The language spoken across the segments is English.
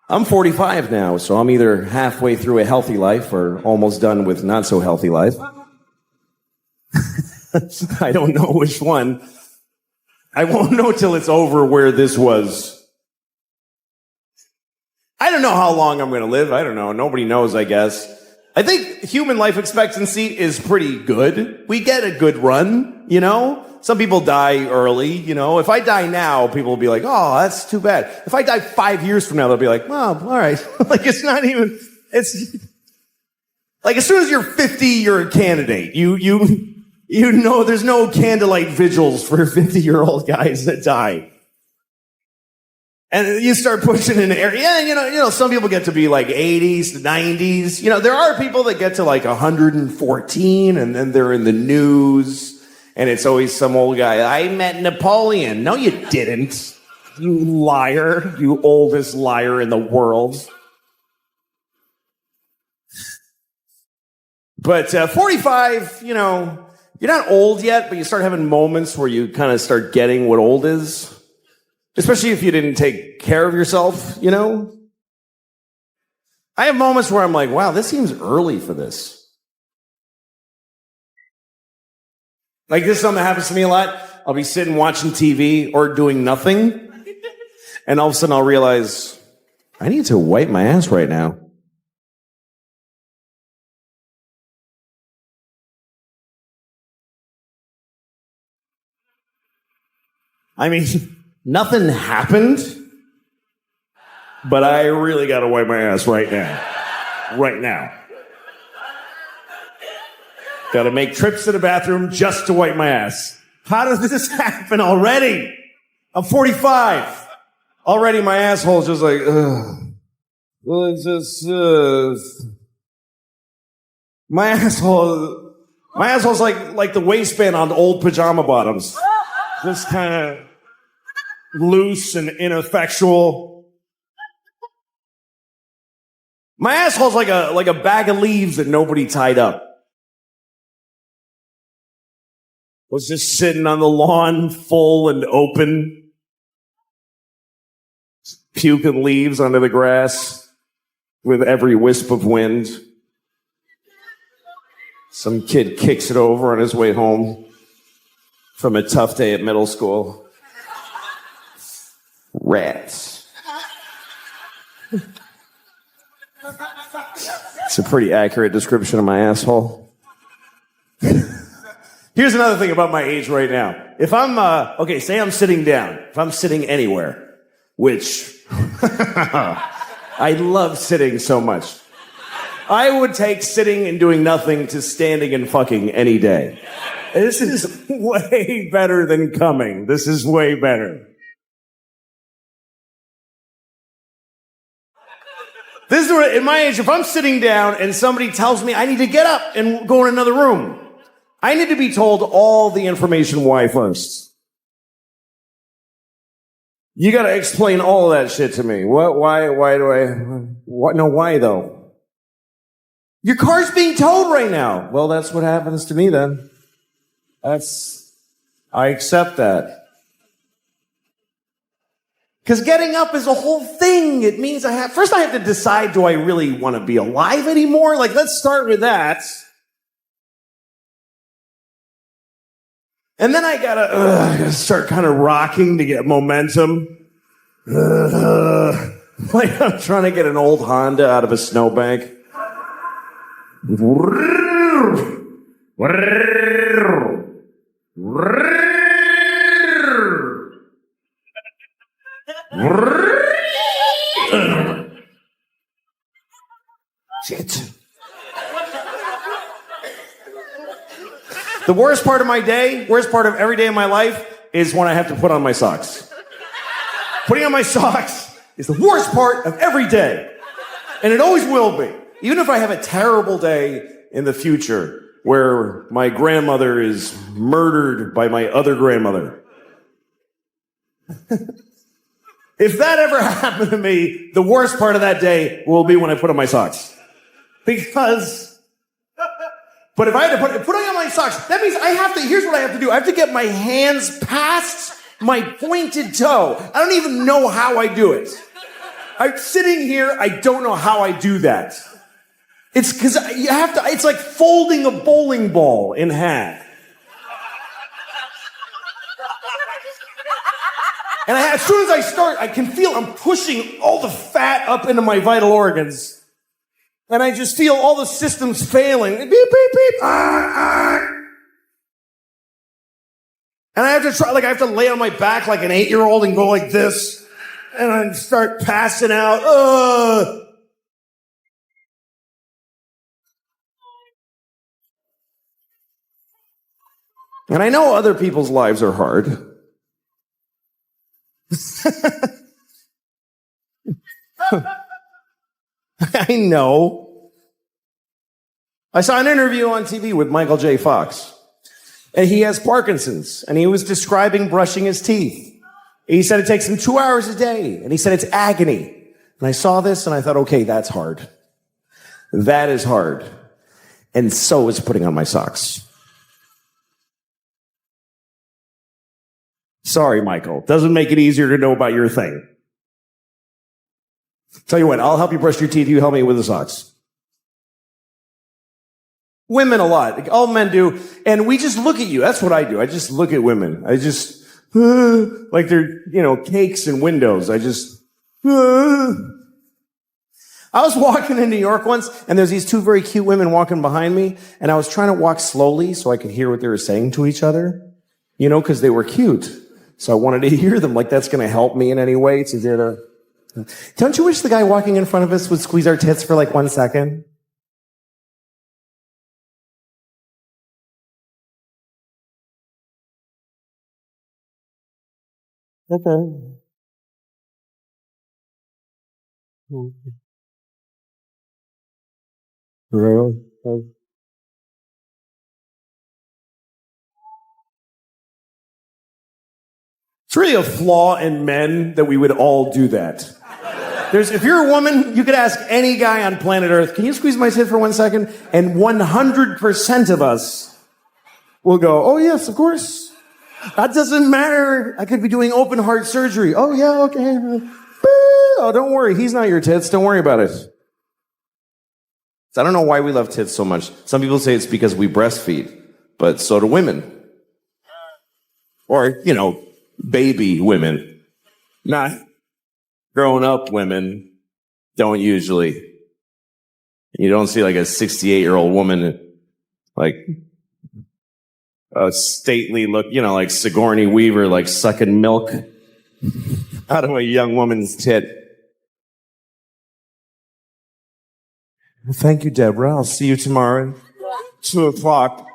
I'm 45 now, so I'm either halfway through a healthy life or almost done with not so healthy life. I don't know which one. I won't know till it's over where this was. I don't know how long I'm going to live. I don't know. Nobody knows, I guess. I think human life expectancy is pretty good. We get a good run, you know? Some people die early, you know? If I die now, people will be like, oh, that's too bad. If I die 5 years from now, they'll be like, well, all right. Like, it's not even, it's, like, as soon as you're 50, you're a candidate. You know there's no candlelight vigils for 50-year-old guys that die. And you start pushing in the area. And, you know, some people get to be like 80s, 90s. You know, there are people that get to like 114 and then they're in the news. And it's always some old guy. I met Napoleon. No, you didn't. You liar. You oldest liar in the world. But 45, you know, you're not old yet, but you start having moments where you kind of start getting what old is. Especially if you didn't take care of yourself, you know? I have moments where I'm like, wow, this seems early for this. Like, this is something that happens to me a lot. I'll be sitting watching TV or doing nothing, and all of a sudden I'll realize, I need to wipe my ass right now. I mean, nothing happened, but I really gotta wipe my ass right now. Right now. Gotta make trips to the bathroom just to wipe my ass. How does this happen already? I'm 45. Already my asshole's just like, ugh. Well, it's just, my asshole's like the waistband on old pajama bottoms. Just kind of loose and ineffectual. My asshole's like a bag of leaves that nobody tied up. Was just sitting on the lawn, full and open, puking leaves under the grass with every wisp of wind. Some kid kicks it over on his way home from a tough day at middle school. Rats. It's a pretty accurate description of my asshole. Here's another thing about my age right now. If I'm, say I'm sitting down. If I'm sitting anywhere, which I love sitting so much. I would take sitting and doing nothing to standing and fucking any day. This is way better than coming. This is way better. This is what, in my age, if I'm sitting down and somebody tells me I need to get up and go in another room, I need to be told all the information why first. You gotta explain all of that shit to me. What, why do I, what, no, why though? Your car's being towed right now. Well, that's what happens to me then. I accept that. Because getting up is a whole thing. It means first I have to decide, do I really want to be alive anymore? Like, let's start with that. And then I gotta start kind of rocking to get momentum. Like I'm trying to get an old Honda out of a snowbank. Shit. The worst part of my day, worst part of every day of my life is when I have to put on my socks. Putting on my socks is the worst part of every day. And it always will be. Even if I have a terrible day in the future where my grandmother is murdered by my other grandmother. If that ever happened to me, the worst part of that day will be when I put on my socks. Because, but if I had to put on my socks, that means here's what I have to do. I have to get my hands past my pointed toe. I don't even know how I do it. I'm sitting here, I don't know how I do that. It's because you have to, it's like folding a bowling ball in half. And as soon as I start, I can feel I'm pushing all the fat up into my vital organs. And I just feel all the systems failing. Beep, beep, beep. And I have to try, like I have to lay on my back like an 8-year-old and go like this. And I start passing out. And I know other people's lives are hard. I know. I saw an interview on TV with Michael J. Fox. And he has Parkinson's. And he was describing brushing his teeth. He said it takes him 2 hours a day. And he said it's agony. And I saw this and I thought, okay, that's hard. That is hard. And so is putting on my socks. Sorry, Michael. Doesn't make it easier to know about your thing. Tell you what, I'll help you brush your teeth. You help me with the socks. Women a lot. All men do. And we just look at you. That's what I do. I just look at women. I just, like they're, cakes and windows. I just, I was walking in New York once, and there's these two very cute women walking behind me, and I was trying to walk slowly so I could hear what they were saying to each other, because they were cute. So I wanted to hear them, like that's going to help me in any way. Don't you wish the guy walking in front of us would squeeze our tits for like 1 second? Okay. Really? It's really a flaw in men that we would all do that. If you're a woman, you could ask any guy on planet Earth, can you squeeze my tit for 1 second? And 100% of us will go, oh yes, of course. That doesn't matter. I could be doing open heart surgery. Oh yeah, okay. Oh, don't worry. He's not your tits. Don't worry about it. So I don't know why we love tits so much. Some people say it's because we breastfeed, but so do women. Or, baby women. Not grown up women don't usually. You don't see like a 68-year-old woman, like a stately look, like Sigourney Weaver, like sucking milk out of a young woman's tit. Thank you, Deborah. I'll see you tomorrow at 2:00.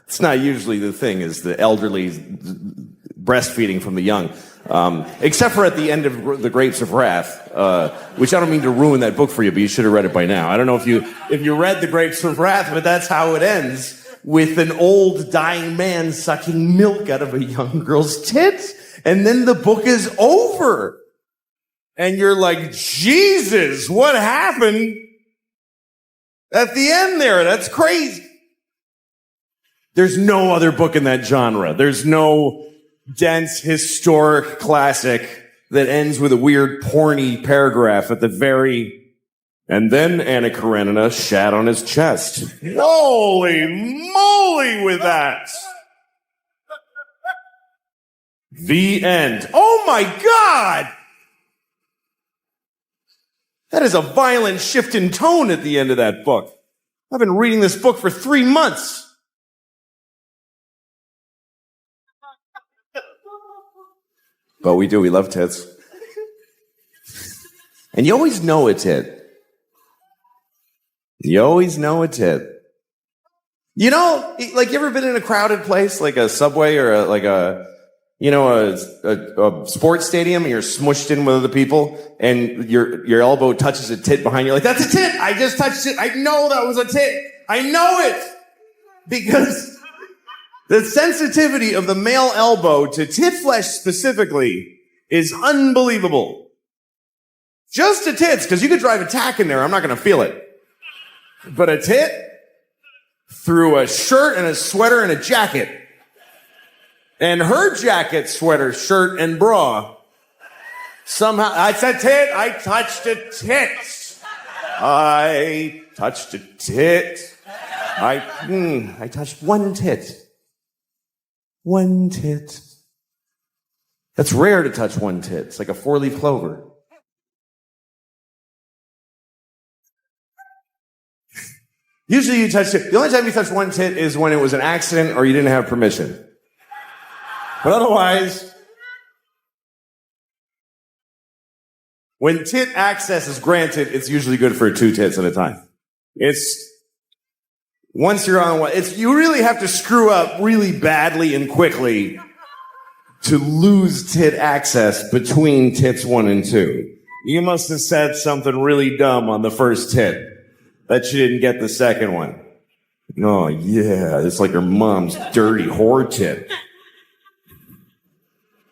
It's not usually the thing, is the elderly breastfeeding from the young. Except for at the end of The Grapes of Wrath, which I don't mean to ruin that book for you, but you should have read it by now. I don't know if you read The Grapes of Wrath, but that's how it ends, with an old dying man sucking milk out of a young girl's tits, and then the book is over. And you're like, Jesus, what happened at the end there? That's crazy. There's no other book in that genre. There's no dense historic classic that ends with a weird porny paragraph at the very, and then Anna Karenina shat on his chest. Holy moly with that. The end. Oh my God. That is a violent shift in tone at the end of that book. I've been reading this book for 3 months. But we do. We love tits. And you always know a tit. You always know a tit. Like you ever been in a crowded place, like a subway or a sports stadium, and you're smushed in with other people, and your elbow touches a tit behind you. Like, that's a tit. I just touched it. I know that was a tit. I know it. Because the sensitivity of the male elbow to tit flesh specifically is unbelievable. Just to tits, because you could drive a tack in there. I'm not going to feel it. But a tit through a shirt and a sweater and a jacket. And her jacket, sweater, shirt, and bra Somehow, I said tit, I touched a tit. I touched a tit. I touched one tit. One tit. That's rare to touch one tit. It's like a 4-leaf clover. Usually you touch it. The only time you touch one tit is when it was an accident or you didn't have permission. But otherwise, when tit access is granted, it's usually good for 2 tits at a time. Once you're on one, you really have to screw up really badly and quickly to lose tit access between tits 1 and 2. You must have said something really dumb on the first tit that you didn't get the second one. Oh, yeah, it's like your mom's dirty whore tit.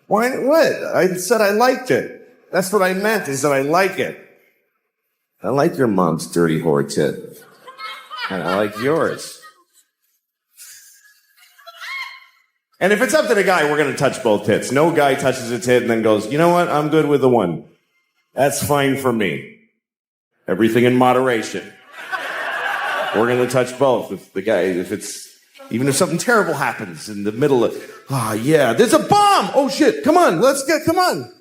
Why? What? I said I liked it. That's what I meant, is that I like it. I like your mom's dirty whore tit. And I like yours. And if it's up to the guy, we're going to touch both tits. No guy touches a tit and then goes, you know what? I'm good with the one. That's fine for me. Everything in moderation. We're going to touch both. Even if something terrible happens in the middle of, yeah, there's a bomb. Oh shit. Come on. Come on.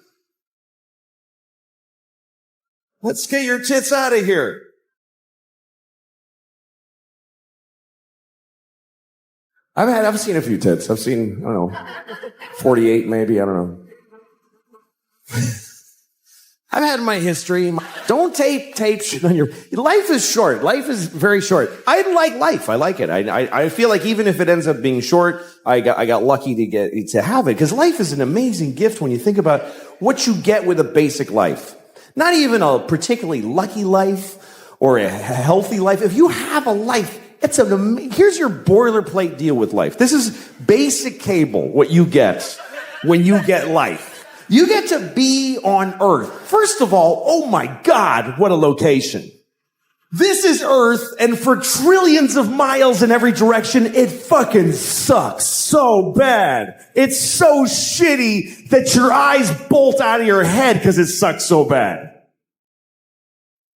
Let's get your tits out of here. I've seen a few tits. I've seen, I don't know, 48 maybe. I don't know. I've had my history. Don't tape shit on your... Life is short. Life is very short. I like life. I like it. I feel like even if it ends up being short, I got lucky to have it. Because life is an amazing gift when you think about what you get with a basic life. Not even a particularly lucky life or a healthy life. If you have a life, here's your boilerplate deal with life. This is basic cable, what you get when you get life. You get to be on Earth. First of all, oh my God, what a location. This is Earth, and for trillions of miles in every direction, it fucking sucks so bad. It's so shitty that your eyes bolt out of your head because it sucks so bad.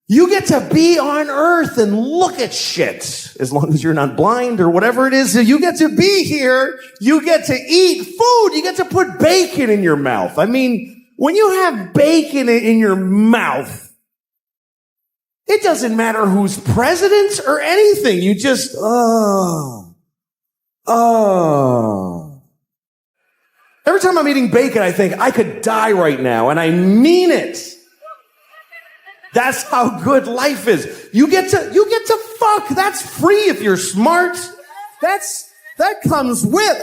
You get to be on Earth and look at shit, as long as you're not blind or whatever it is. You get to be here. You get to eat food. You get to put bacon in your mouth. I mean, when you have bacon in your mouth, it doesn't matter who's president or anything. You just, Every time I'm eating bacon, I think I could die right now, and I mean it. That's how good life is. You get to fuck. That's free if you're smart. That comes with.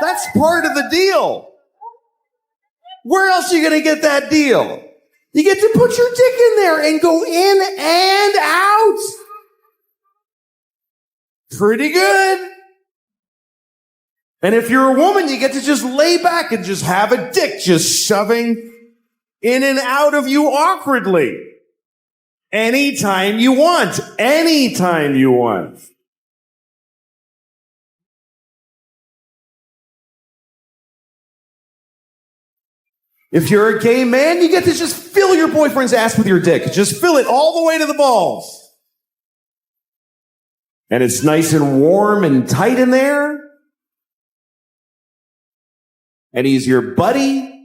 That's part of the deal. Where else are you going to get that deal? You get to put your dick in there and go in and out. Pretty good. And if you're a woman, you get to just lay back and just have a dick just shoving in and out of you awkwardly. Anytime you want. Anytime you want. If you're a gay man, you get to just fill your boyfriend's ass with your dick. Just fill it all the way to the balls. And it's nice and warm and tight in there. And he's your buddy.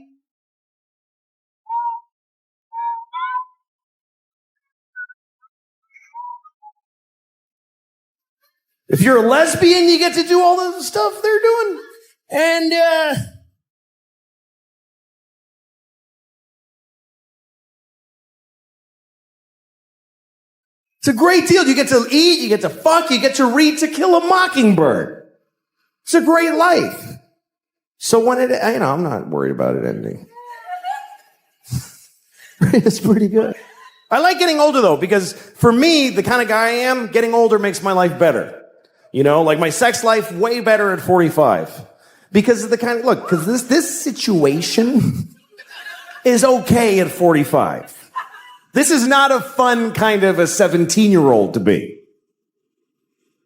If you're a lesbian, you get to do all the stuff they're doing. And, it's a great deal. You get to eat, you get to fuck, you get to read To Kill a Mockingbird. It's a great life. So when I'm not worried about it ending. It's pretty good. I like getting older though, because for me, the kind of guy I am, getting older makes my life better. Like my sex life, way better at 45. Because of the because this situation is okay at 45. This is not a fun kind of a 17-year-old to be.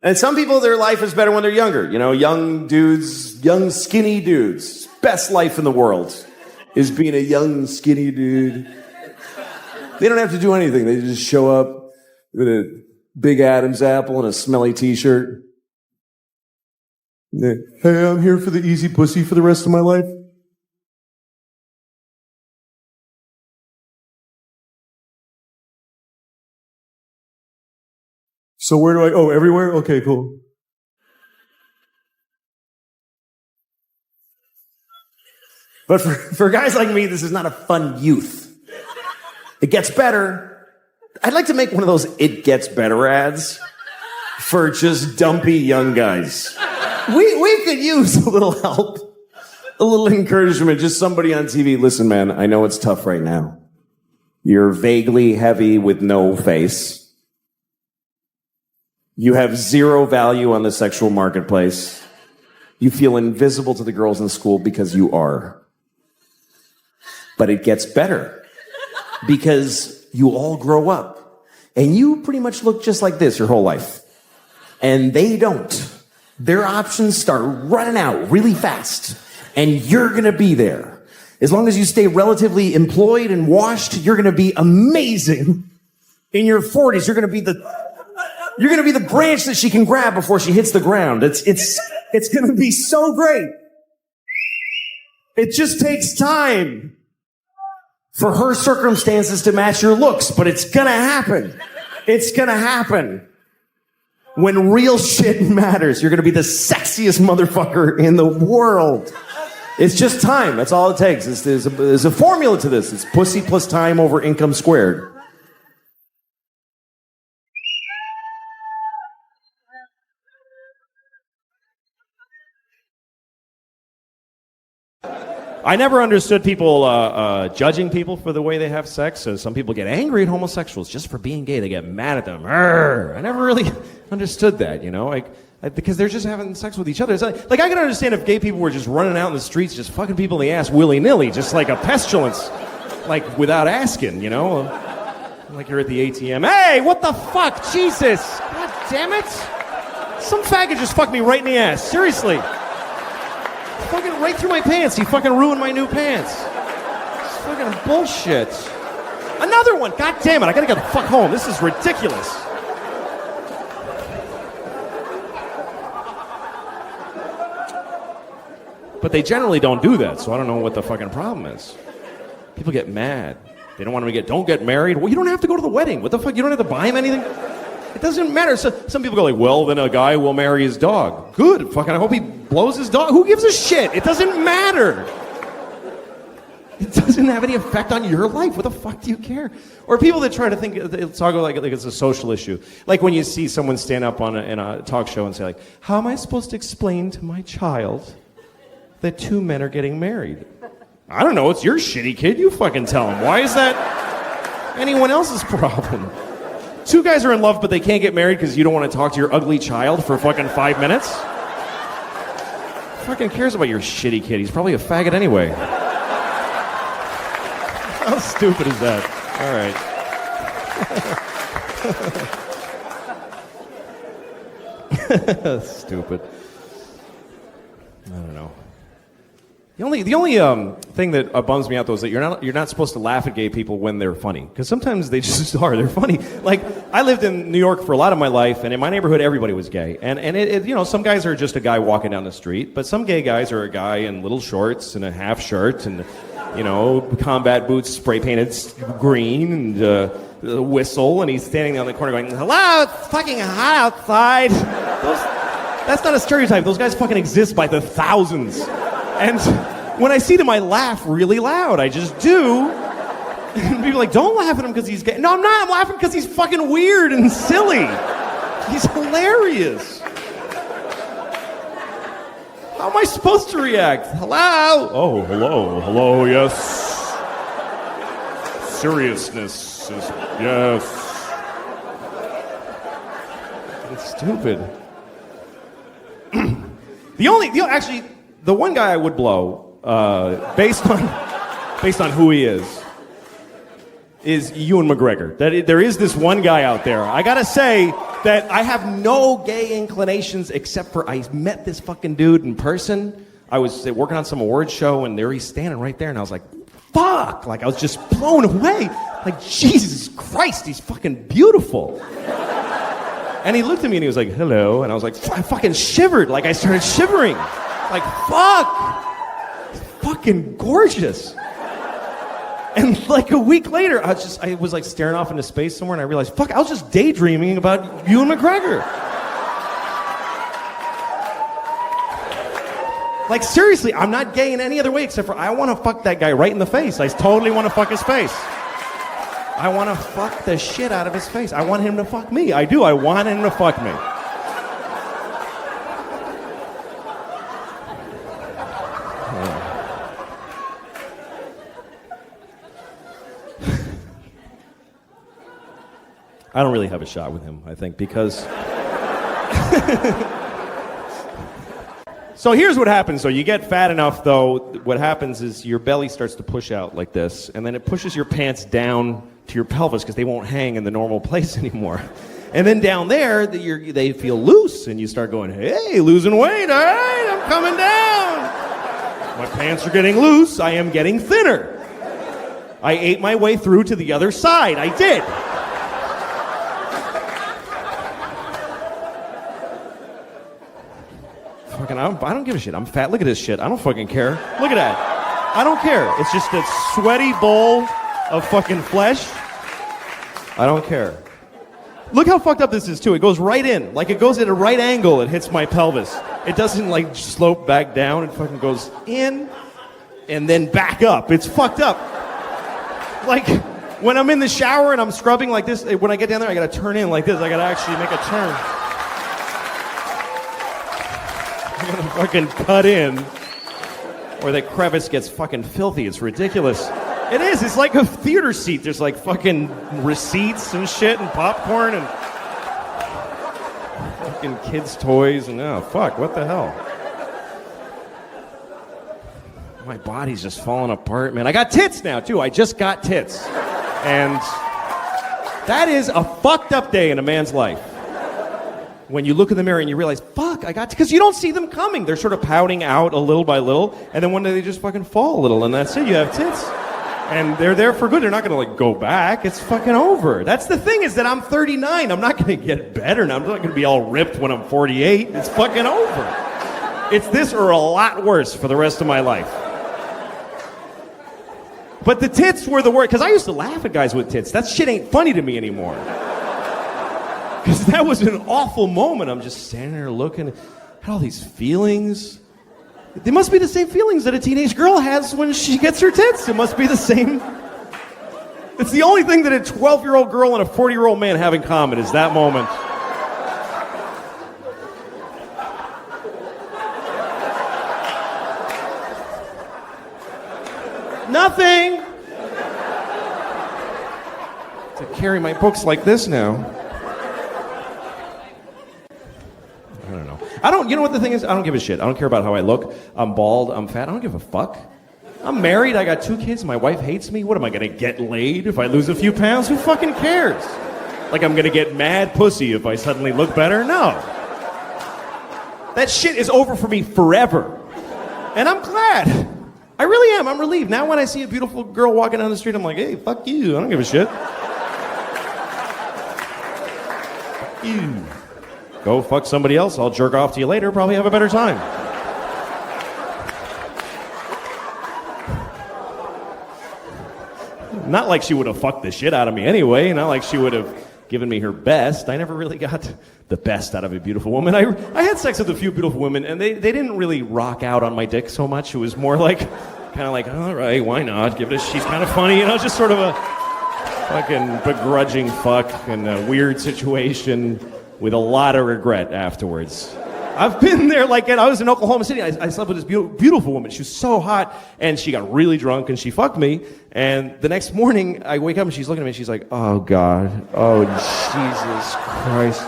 And some people, their life is better when they're younger. Young dudes, young skinny dudes. Best life in the world. is being a young, skinny dude. They don't have to do anything. They just show up with a big Adam's apple and a smelly t-shirt. Hey, I'm here for the easy pussy for the rest of my life. So where do I... Oh, everywhere? Okay, cool. But for guys like me, this is not a fun youth. It gets better. I'd like to make one of those it gets better ads for just dumpy young guys. We could use a little help, a little encouragement, just somebody on TV. Listen, man, I know it's tough right now. You're vaguely heavy with no face. You have zero value on the sexual marketplace. You feel invisible to the girls in school because you are. But it gets better because you all grow up and you pretty much look just like this your whole life. And they don't. Their options start running out really fast and you're going to be there. As long as you stay relatively employed and washed, you're going to be amazing. In your 40s, you're going to be the branch that she can grab before she hits the ground. It's going to be so great. It just takes time for her circumstances to match your looks, but it's gonna happen. It's gonna happen. When real shit matters, you're gonna be the sexiest motherfucker in the world. It's just time. That's all it takes. There's a formula to this. It's pussy plus time over income squared. I never understood people judging people for the way they have sex. So some people get angry at homosexuals just for being gay. They get mad at them. Arr! I never really understood that, you know, because they're just having sex with each other. It's like I can understand if gay people were just running out in the streets, just fucking people in the ass willy-nilly, just like a pestilence, like without asking, you know, like you're at the ATM. Hey, what the fuck, Jesus! God damn it! Some faggot just fucked me right in the ass. Seriously. Fucking right through my pants. He fucking ruined my new pants. It's fucking bullshit. Another one. God damn it. I gotta get the fuck home. This is ridiculous. But they generally don't do that, so I don't know what the fucking problem is. People get mad. They don't want them to don't get married. Well, you don't have to go to the wedding. What the fuck? You don't have to buy him anything? It doesn't matter. So, some people go like, well, then a guy will marry his dog. Good. Fucking I hope he blows his dog. Who gives a shit? It doesn't matter. It doesn't have any effect on your life. What the fuck do you care? Or people that try to talk like it's a social issue. Like when you see someone stand up in a talk show and say like, how am I supposed to explain to my child that two men are getting married? I don't know. It's your shitty kid. You fucking tell him. Why is that anyone else's problem? Two guys are in love, but they can't get married because you don't want to talk to your ugly child for fucking 5 minutes? Who fucking cares about your shitty kid? He's probably a faggot anyway. How stupid is that? All right. Stupid. I don't know. The only thing that bums me out though is that you're not supposed to laugh at gay people when they're funny, because sometimes they just are. They're funny. Like I lived in New York for a lot of my life, and in my neighborhood everybody was gay, and it you know, some guys are just a guy walking down the street, but some gay guys are a guy in little shorts and a half shirt and, you know, combat boots spray painted green and a whistle, and he's standing on the corner going, "Hello, it's fucking hot outside." That's not a stereotype. Those guys fucking exist by the thousands. And when I see them, I laugh really loud. I just do. And people are like, don't laugh at him because he's gay. No, I'm not. I'm laughing because he's fucking weird and silly. He's hilarious. How am I supposed to react? Hello? Oh, hello. Hello, yes. Seriousness is, yes. It's stupid. Actually, the one guy I would blow, based on who he is Ewan McGregor. There is this one guy out there. I gotta say that I have no gay inclinations except for I met this fucking dude in person. I was working on some awards show and there he's standing right there and I was like, fuck. Like, I was just blown away. Like, Jesus Christ, he's fucking beautiful. And he looked at me and he was like, hello. And I was like, I fucking shivered. Like, I started shivering. Like, fuck. He's fucking gorgeous. And like a week later, I was like staring off into space somewhere and I realized, fuck, I was just daydreaming about Ewan McGregor. Like, seriously, I'm not gay in any other way except for I want to fuck that guy right in the face. I totally want to fuck his face. I want to fuck the shit out of his face. I want him to fuck me. I do. I want him to fuck me. I don't really have a shot with him, I think, because... So here's what happens, though. You get fat enough, though, what happens is your belly starts to push out like this, and then it pushes your pants down to your pelvis because they won't hang in the normal place anymore. And then down there, they feel loose, and you start going, hey, losing weight, all right, I'm coming down. My pants are getting loose, I am getting thinner. I ate my way through to the other side, I did. I don't give a shit. I'm fat. Look at this shit. I don't fucking care. Look at that. I don't care. It's just a sweaty bowl of fucking flesh. I don't care. Look how fucked up this is, too. It goes right in. Like, it goes at a right angle. It hits my pelvis. It doesn't, like, slope back down. It fucking goes in and then back up. It's fucked up. Like, when I'm in the shower and I'm scrubbing like this, when I get down there, I gotta turn in like this. I gotta actually make a turn. I'm gonna fucking cut in, or that crevice gets fucking filthy. It's ridiculous. It is. It's like a theater seat. There's like fucking receipts and shit and popcorn and fucking kids' toys and fuck, what the hell? My body's just falling apart, man. I got tits now, too. I just got tits. And that is a fucked up day in a man's life. When you look in the mirror and you realize, fuck, I got, because you don't see them coming. They're sort of pouting out a little by little, and then one day they just fucking fall a little, and that's it. You have tits. And they're there for good. They're not going to, like, go back. It's fucking over. That's the thing, is that I'm 39. I'm not going to get better now. I'm not going to be all ripped when I'm 48. It's fucking over. It's this or a lot worse for the rest of my life. But the tits were the worst, because I used to laugh at guys with tits. That shit ain't funny to me anymore. Because that was an awful moment. I'm just standing there looking, had all these feelings. They must be the same feelings that a teenage girl has when she gets her tits. It must be the same. It's the only thing that a 12-year-old girl and a 40-year-old man have in common is that moment. Nothing. To carry my books like this now. I don't know. You know what the thing is? I don't give a shit. I don't care about how I look. I'm bald. I'm fat. I don't give a fuck. I'm married. I got 2 kids. My wife hates me. What am I going to get laid if I lose a few pounds? Who fucking cares? Like I'm going to get mad pussy if I suddenly look better? No. That shit is over for me forever. And I'm glad. I really am. I'm relieved. Now when I see a beautiful girl walking down the street, I'm like, hey, fuck you. I don't give a shit. Fuck you. Go fuck somebody else. I'll jerk off to you later. Probably have a better time. Not like she would have fucked the shit out of me anyway. Not like she would have given me her best. I never really got the best out of a beautiful woman. I had sex with a few beautiful women, and they didn't really rock out on my dick so much. It was more like, kind of like, all right, why not? Give it a, she's kind of funny, you know, just sort of a fucking begrudging fuck in a weird situation with a lot of regret afterwards. I've been there, like, I was in Oklahoma City. I slept with this beautiful woman. She was so hot, and she got really drunk, and she fucked me. And the next morning, I wake up, and she's looking at me, and she's like, oh, God. Oh, Jesus Christ.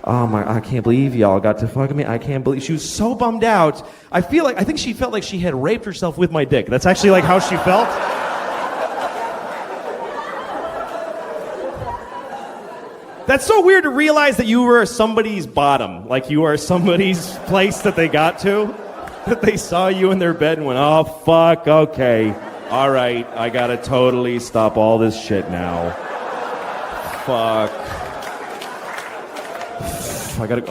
Oh, I can't believe y'all got to fuck me. I can't believe. She was so bummed out. I think she felt like she had raped herself with my dick. That's actually, like, how she felt. That's so weird to realize that you were somebody's bottom. Like you are somebody's place that they got to. That they saw you in their bed and went, oh, fuck, okay. All right, I gotta totally stop all this shit now. Fuck. I gotta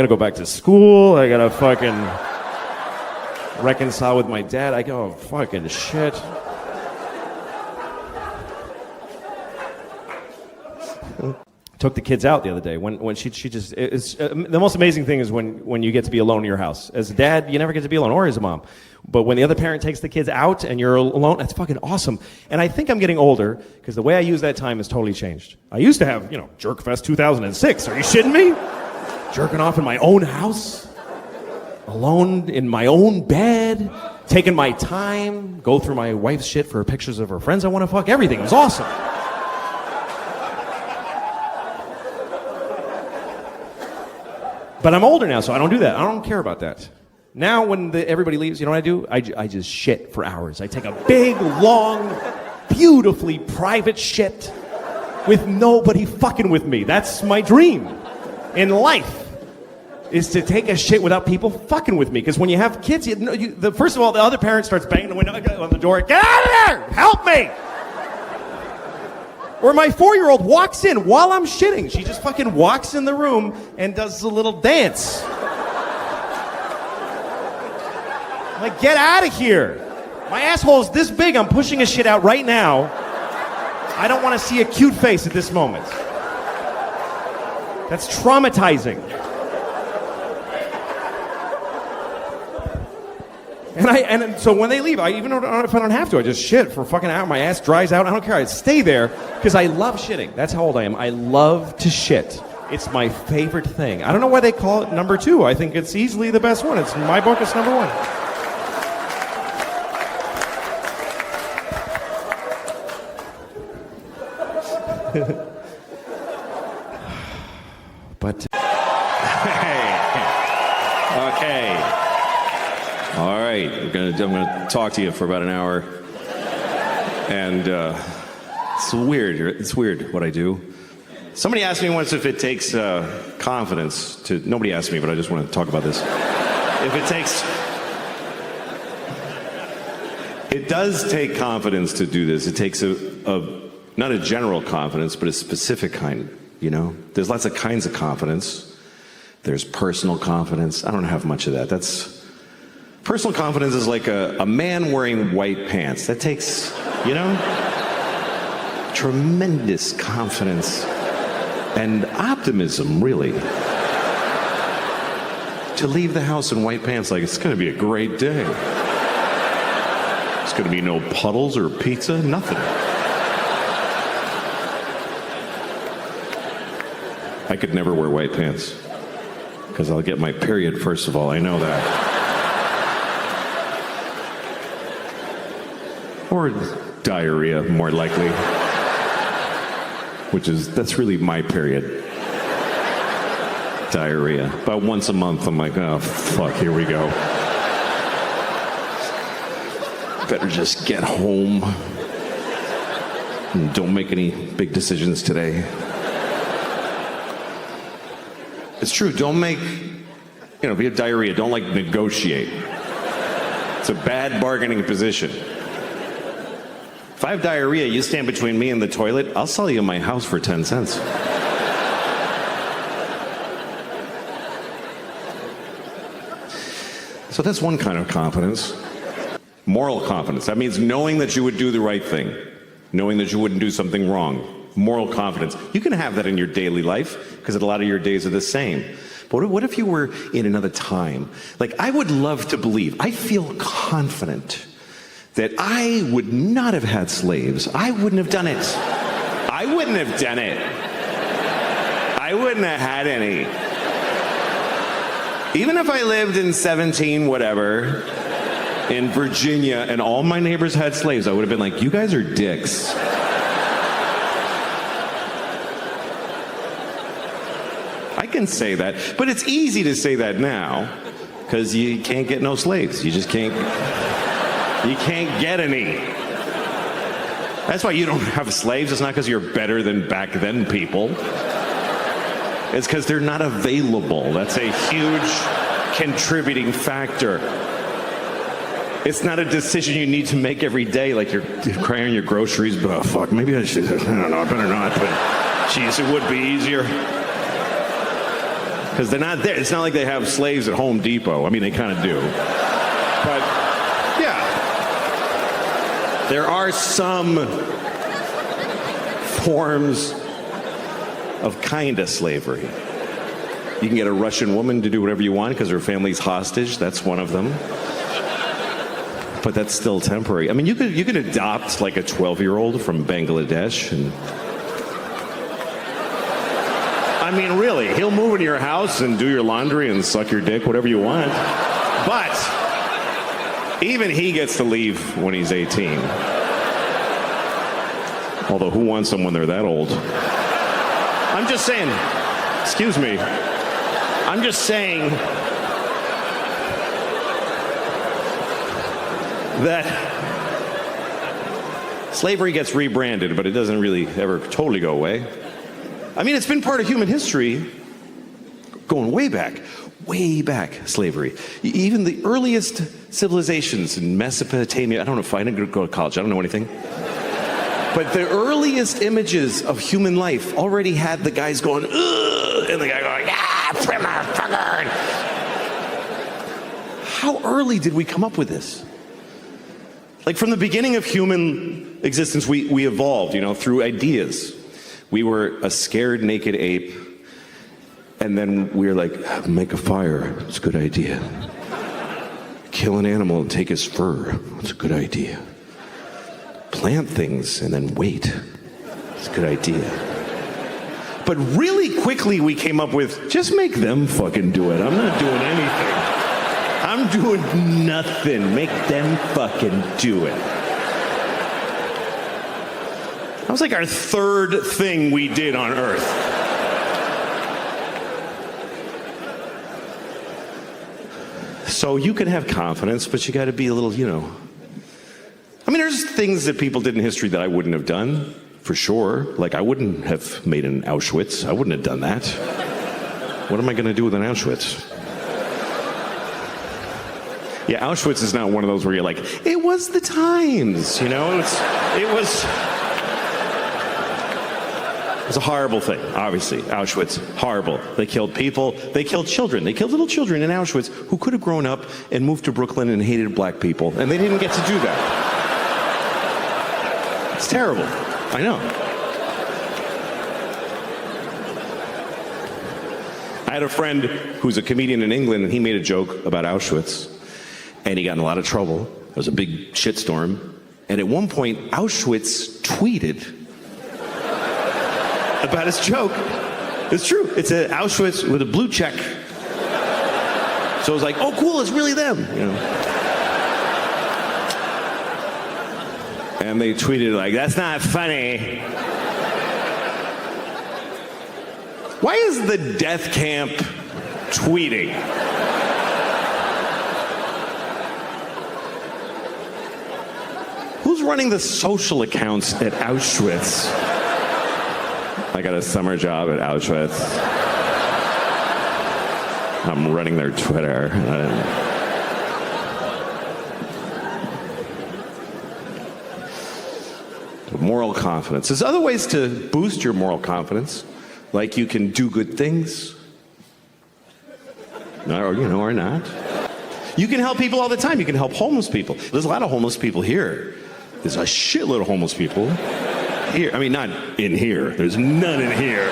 go back to school. I gotta fucking reconcile with my dad. I go, fucking shit. Took the kids out the other day when she just it's the most amazing thing is when you get to be alone in your house. As a dad, you never get to be alone, or as a mom. But when the other parent takes the kids out and you're alone, that's fucking awesome. And I think I'm getting older because the way I use that time has totally changed. I used to have, Jerkfest 2006. Are you shitting me? Jerking off in my own house, alone in my own bed, taking my time, go through my wife's shit for pictures of her friends I want to fuck. Everything was awesome. But I'm older now, so I don't do that. I don't care about that. Now, when everybody leaves, you know what I do? I just shit for hours. I take a big, long, beautifully private shit with nobody fucking with me. That's my dream in life, is to take a shit without people fucking with me. Because when you have kids, first of all, the other parent starts banging the window on the door. Get out of there! Help me! Or my 4-year-old walks in while I'm shitting. She just fucking walks in the room and does a little dance. I'm like, get out of here. My asshole is this big. I'm pushing a shit out right now. I don't want to see a cute face at this moment. That's traumatizing. And so when they leave, even if I don't have to, I just shit for a fucking hour. My ass dries out. I don't care. I stay there because I love shitting. That's how old I am. I love to shit. It's my favorite thing. I don't know why they call it number 2. I think it's easily the best one. It's in my book. It's number 1. But okay. All right, I'm gonna talk to you for about an hour, and it's weird. It's weird what I do. Somebody asked me once if it takes confidence to. Nobody asked me, but I just want to talk about this. If it takes, it does take confidence to do this. It takes a not a general confidence, but a specific kind. There's lots of kinds of confidence. There's personal confidence. I don't have much of that. Personal confidence is like a man wearing white pants. That takes, tremendous confidence and optimism, really. To leave the house in white pants like it's going to be a great day. There's going to be no puddles or pizza, nothing. I could never wear white pants because I'll get my period, first of all. I know that. Or diarrhea, more likely. That's really my period. Diarrhea. About once a month, I'm like, oh, fuck, here we go. Better just get home. And don't make any big decisions today. It's true, don't make, if you have diarrhea, don't negotiate. It's a bad bargaining position. If I have diarrhea, you stand between me and the toilet, I'll sell you my house for 10 cents. So that's one kind of confidence. Moral confidence. That means knowing that you would do the right thing. Knowing that you wouldn't do something wrong. Moral confidence. You can have that in your daily life, because a lot of your days are the same. But what if you were in another time? I would love to believe, I feel confident that I would not have had slaves. I wouldn't have done it. I wouldn't have done it. I wouldn't have had any. Even if I lived in 17 whatever in Virginia and all my neighbors had slaves, I would have been like, you guys are dicks. I can say that, but it's easy to say that now because you can't get no slaves. You just can't. You can't get any. That's why you don't have slaves. It's not because you're better than back then people. It's because they're not available. That's a huge contributing factor. It's not a decision you need to make every day, like you're crying your groceries, but oh, fuck, maybe I should, I don't know, I better not, but geez, it would be easier. Because they're not there. It's not like they have slaves at Home Depot. I mean, they kind of do. But, yeah. There are some forms of kind of slavery. You can get a Russian woman to do whatever you want because her family's hostage. That's one of them. But that's still temporary. I mean, you could adopt like a 12-year-old from Bangladesh and... I mean, really, he'll move into your house and do your laundry and suck your dick, whatever you want. But even he gets to leave when he's 18. Although, who wants them when they're that old? I'm just saying, excuse me, I'm just saying that slavery gets rebranded, but it doesn't really ever totally go away. I mean, it's been part of human history going way back, slavery. Even the earliest civilizations in Mesopotamia, I don't know if I didn't go to college, I don't know anything. But the earliest images of human life already had the guys going, ugh, and the guy going, ah, fucker. How early did we come up with this? Like from the beginning of human existence, we evolved, through ideas. We were a scared, naked ape, and then we were like, make a fire, it's a good idea. Kill an animal and take his fur, it's a good idea. Plant things and then wait, it's a good idea. But really quickly we came up with, just make them fucking do it. I'm not doing anything. I'm doing nothing. Make them fucking do it. That was like our third thing we did on Earth. So you can have confidence, but you got to be a little, I mean, there's things that people did in history that I wouldn't have done, for sure. Like, I wouldn't have made an Auschwitz. I wouldn't have done that. What am I going to do with an Auschwitz? Yeah, Auschwitz is not one of those where you're like, it was the times, It was a horrible thing, obviously. Auschwitz, horrible. They killed people. They killed children. They killed little children in Auschwitz who could have grown up and moved to Brooklyn and hated black people, and they didn't get to do that. It's terrible. I know. I had a friend who's a comedian in England, and he made a joke about Auschwitz, and he got in a lot of trouble. There was a big shitstorm, and at one point, Auschwitz tweeted about his joke. It's true. It's an Auschwitz with a blue check. So it was like, oh, cool, it's really them. And they tweeted like, that's not funny. Why is the death camp tweeting? Who's running the social accounts at Auschwitz? I got a summer job at Auschwitz. I'm running their Twitter. Moral confidence. There's other ways to boost your moral confidence. Like you can do good things. Or not. You can help people all the time. You can help homeless people. There's a lot of homeless people here. There's a shitload of homeless people. Here, I mean, not in here. There's none in here.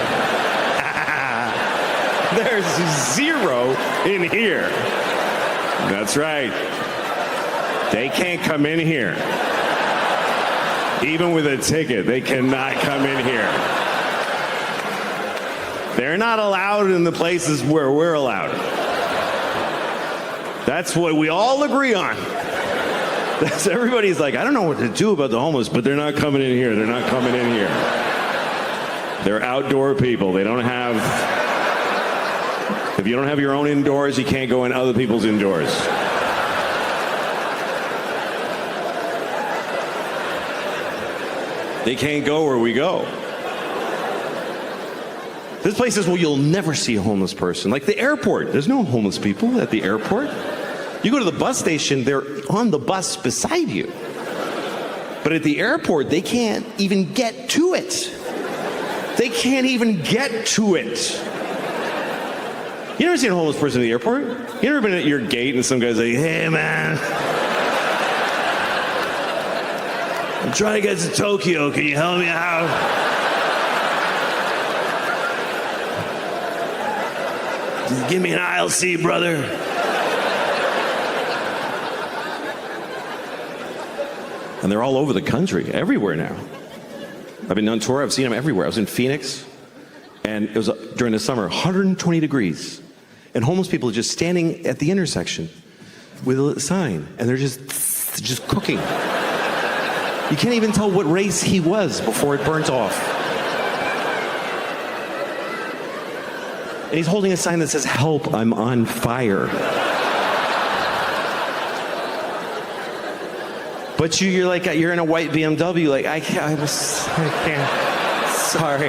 There's zero in here. That's right. They can't come in here. Even with a ticket, they cannot come in here. They're not allowed in the places where we're allowed. That's what we all agree on. Everybody's like, I don't know what to do about the homeless, but they're not coming in here. They're not coming in here. They're outdoor people. They don't have... If you don't have your own indoors, you can't go in other people's indoors. They can't go where we go. There's places where you'll never see a homeless person. Like the airport. There's no homeless people at the airport. You go to the bus station, they're on the bus beside you. But at the airport, they can't even get to it. They can't even get to it. You never seen a homeless person at the airport? You never been at your gate and some guy's like, hey man, I'm trying to get to Tokyo, can you help me out? Give me an aisle seat, brother. And they're all over the country, everywhere now. I've been on tour, I've seen them everywhere. I was in Phoenix, and it was during the summer, 120 degrees. And homeless people are just standing at the intersection with a sign, and they're just cooking. You can't even tell what race he was before it burnt off. And he's holding a sign that says, help, I'm on fire. But you're like, you're in a white BMW, like, I can't, sorry.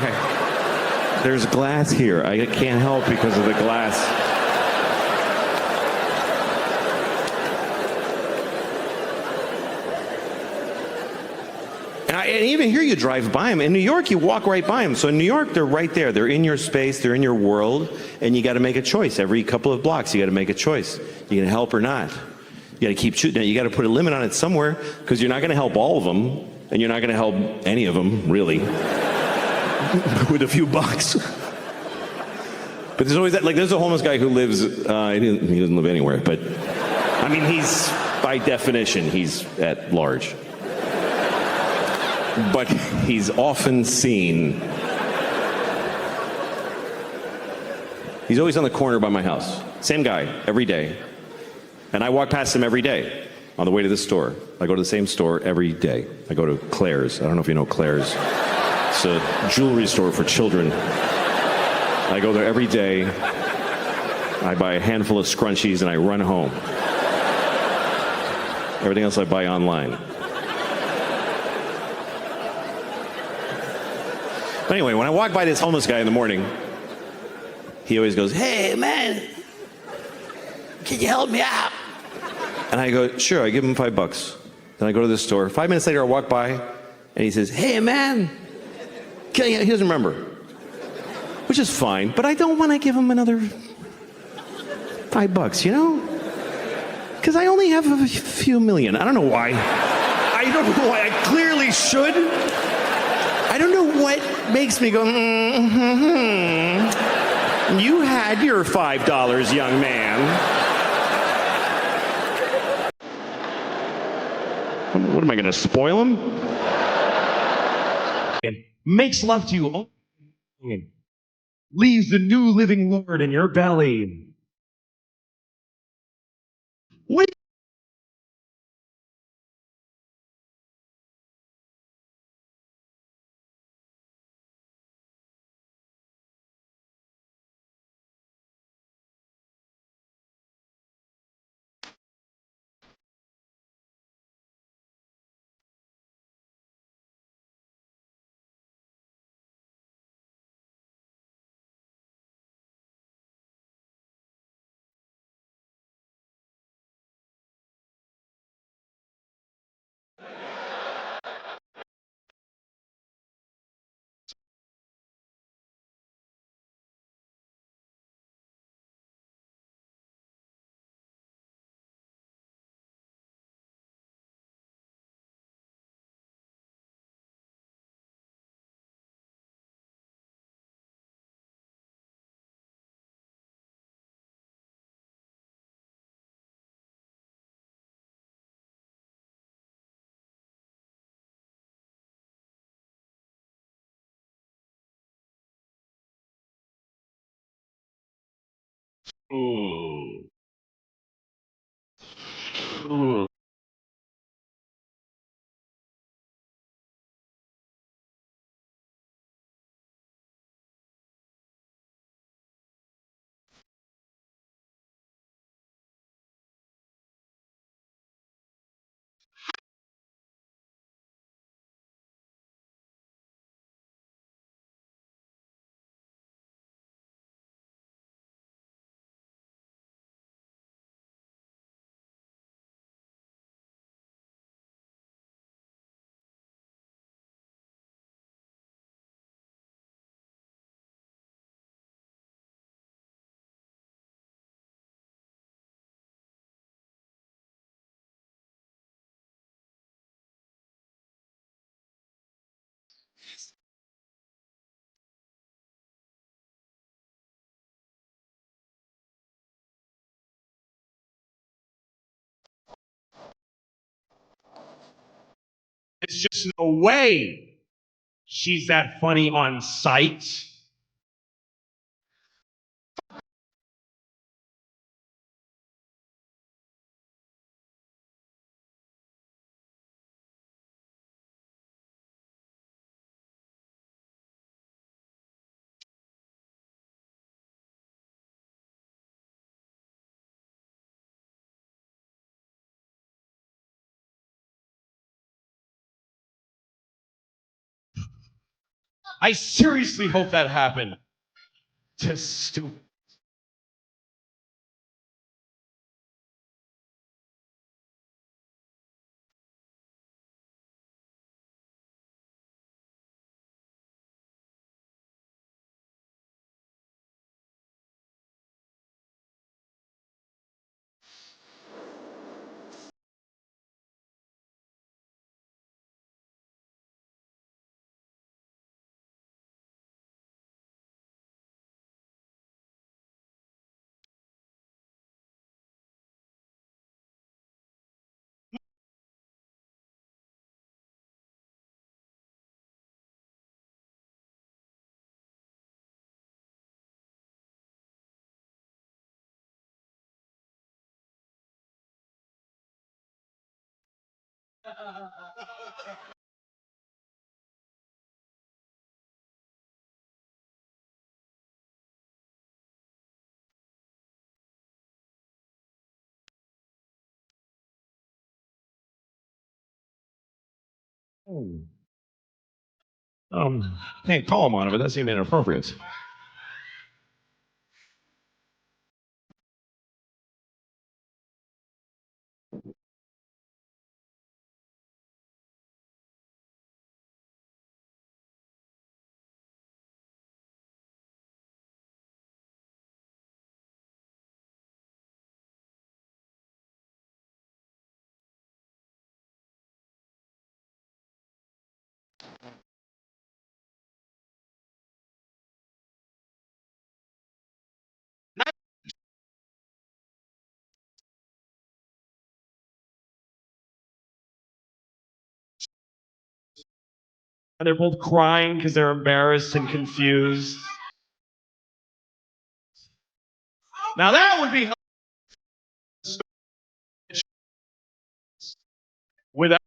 There's glass here. I can't help because of the glass. And even here you drive by them. In New York, you walk right by them. So in New York, they're right there. They're in your space. They're in your world. And you got to make a choice. Every couple of blocks, you got to make a choice. You going to help or not? You got to keep shooting. Now, you got to put a limit on it somewhere because you're not going to help all of them. And you're not going to help any of them, really, with a few bucks. But there's always that, like, there's a homeless guy who lives, he doesn't live anywhere. But, I mean, he's, by definition, he's at large. But he's often seen. He's always on the corner by my house. Same guy, every day. And I walk past him every day on the way to the store. I go to the same store every day. I go to Claire's. I don't know if you know Claire's. It's a jewelry store for children. I go there every day. I buy a handful of scrunchies and I run home. Everything else I buy online. But anyway, when I walk by this homeless guy in the morning, he always goes, hey, man, can you help me out? And I go, sure, I give him $5. Then I go to the store. 5 minutes later, I walk by, and he says, hey, man, he doesn't remember, which is fine, but I don't want to give him another $5, you know? Because I only have a few million. I don't know why. I don't know why. I clearly should. I don't know what makes me go, You had your $5, young man. What am I going to spoil him? And makes love to you. And leaves the new living Lord in your belly. What? Mm. Mm. There's just no way she's that funny on sight. I seriously hope that happened. Just stupid. Hey, call him on it, but that seemed inappropriate. And they're both crying because they're embarrassed and confused. Now that would be without.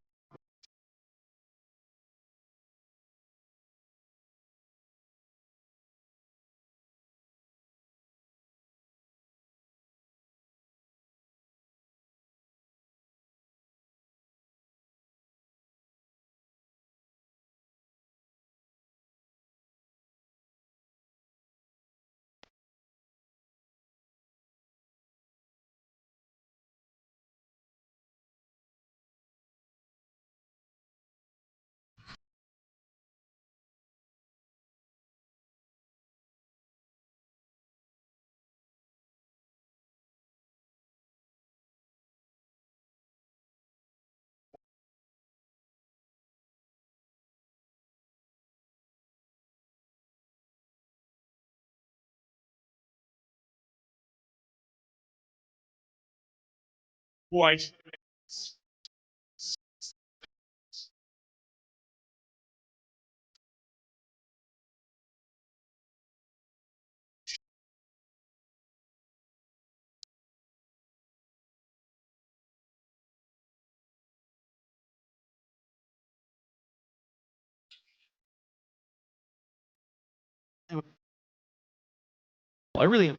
Boy, I really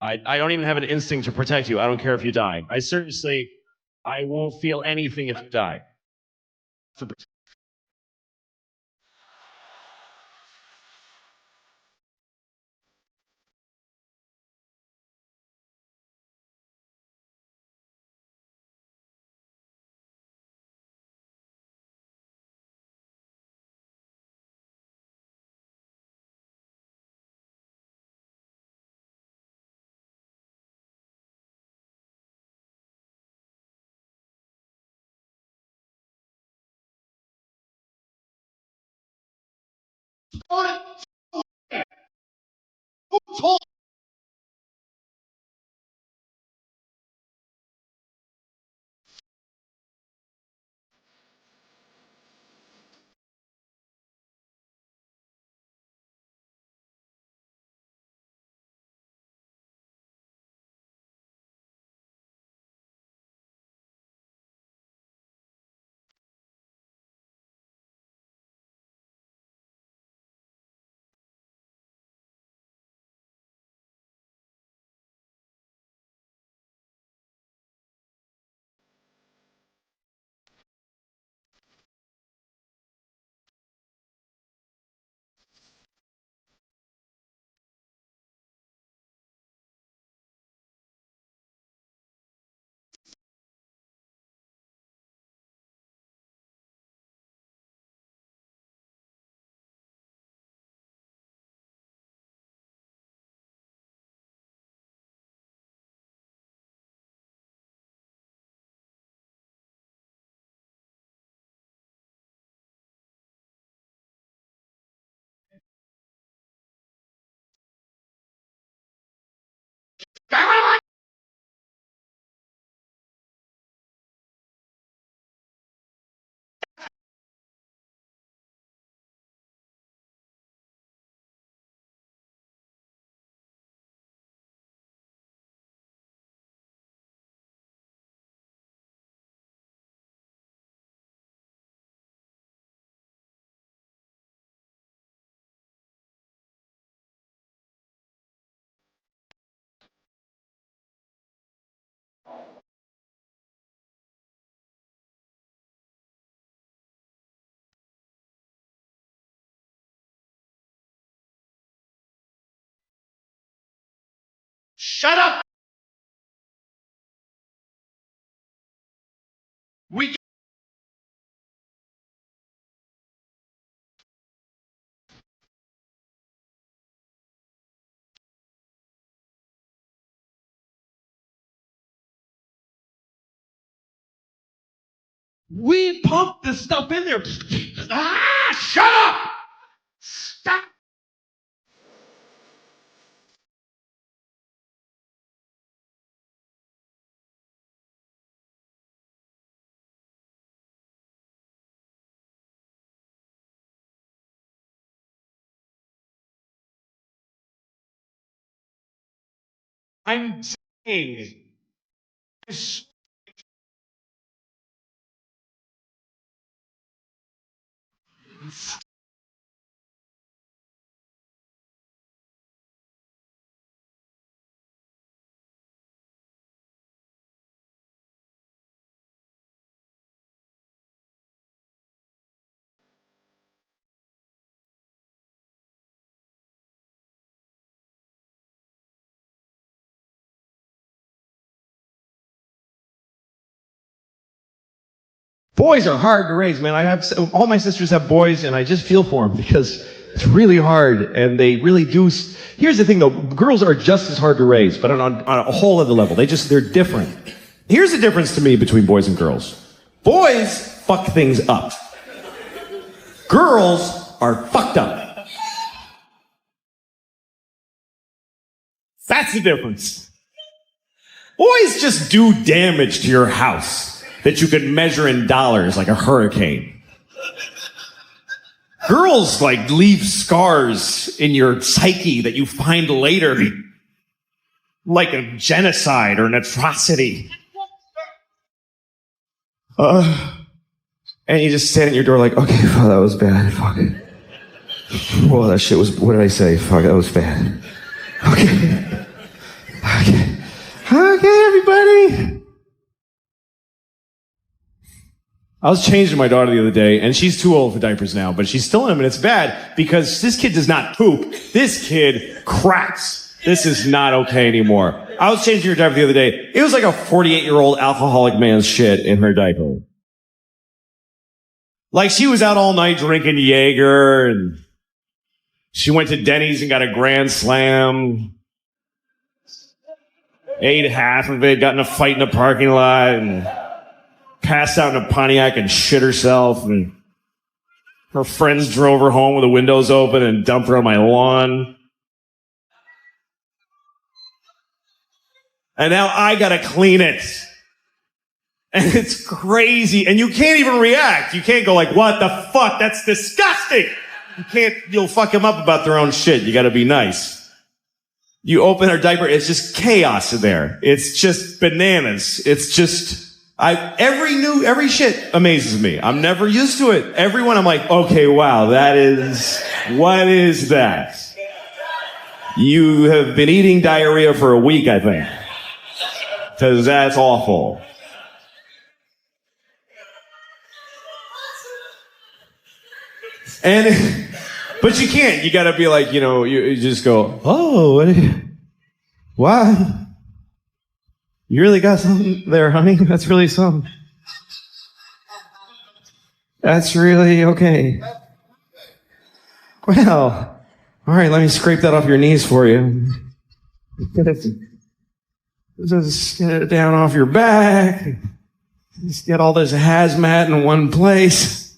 I don't even have an instinct to protect you. I don't care if you die. I won't feel anything if you die. Shut up! We we pumped this stuff in there. Shut up! Stop! I'm saying. Boys are hard to raise, man. All my sisters have boys, and I just feel for them because it's really hard, and they really do. Here's the thing, though: girls are just as hard to raise, but on a whole other level. They're different. Here's the difference to me between boys and girls: boys fuck things up. Girls are fucked up. That's the difference. Boys just do damage to your house that you can measure in dollars like a hurricane. Girls leave scars in your psyche that you find later, like a genocide or an atrocity. And you just stand at your door like, okay, fuck, that was bad, fuck it. Whoa, that shit was, what did I say? Fuck, that was bad. Okay. Okay, everybody. I was changing my daughter the other day, and she's too old for diapers now, but she's still in them, and it's bad because this kid does not poop. This kid cracks. This is not okay anymore. I was changing her diaper the other day. It was like a 48-year-old alcoholic man's shit in her diaper. Like, she was out all night drinking Jaeger, and she went to Denny's and got a Grand Slam. Ate half of it, got in a fight in the parking lot, and passed out in a Pontiac and shit herself, and her friends drove her home with the windows open and dumped her on my lawn. And now I gotta clean it. And it's crazy. And you can't even react. You can't go like, what the fuck? That's disgusting. You'll fuck them up about their own shit. You gotta be nice. You open her diaper, it's just chaos in there. It's just bananas. It's just, every shit amazes me. I'm never used to it. Everyone, I'm like, okay, wow, what is that? You have been eating diarrhea for a week, I think. Because that's awful. But you can't. You gotta be like, you just go, oh, wow. You really got something there, honey? That's really something. That's really okay. Well, all right, let me scrape that off your knees for you. Just get it down off your back. Just get all this hazmat in one place.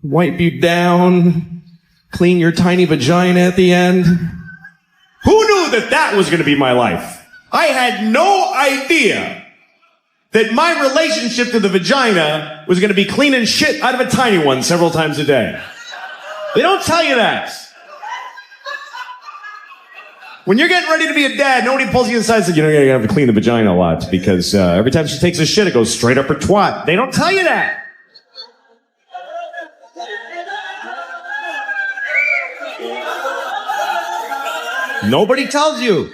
Wipe you down. Clean your tiny vagina at the end. Who knew that was going to be my life? I had no idea that my relationship to the vagina was going to be cleaning shit out of a tiny one several times a day. They don't tell you that. When you're getting ready to be a dad, nobody pulls you aside and says, you're going to have to clean the vagina a lot because every time she takes a shit, it goes straight up her twat. They don't tell you that. Nobody tells you.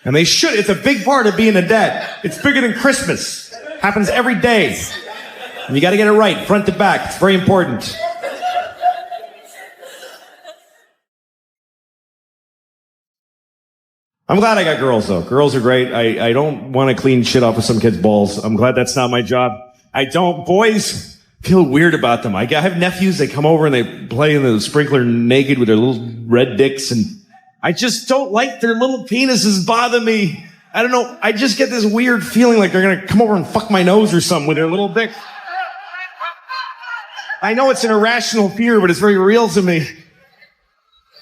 And they should. It's a big part of being a dad. It's bigger than Christmas. Happens every day. And you got to get it right, front to back. It's very important. I'm glad I got girls, though. Girls are great. I don't want to clean shit off of some kid's balls. I'm glad that's not my job. Boys feel weird about them. I have nephews, they come over and they play in the sprinkler naked with their little red dicks, and I just don't like their little penises bother me. I don't know. I just get this weird feeling like they're going to come over and fuck my nose or something with their little dick. I know it's an irrational fear, but it's very real to me.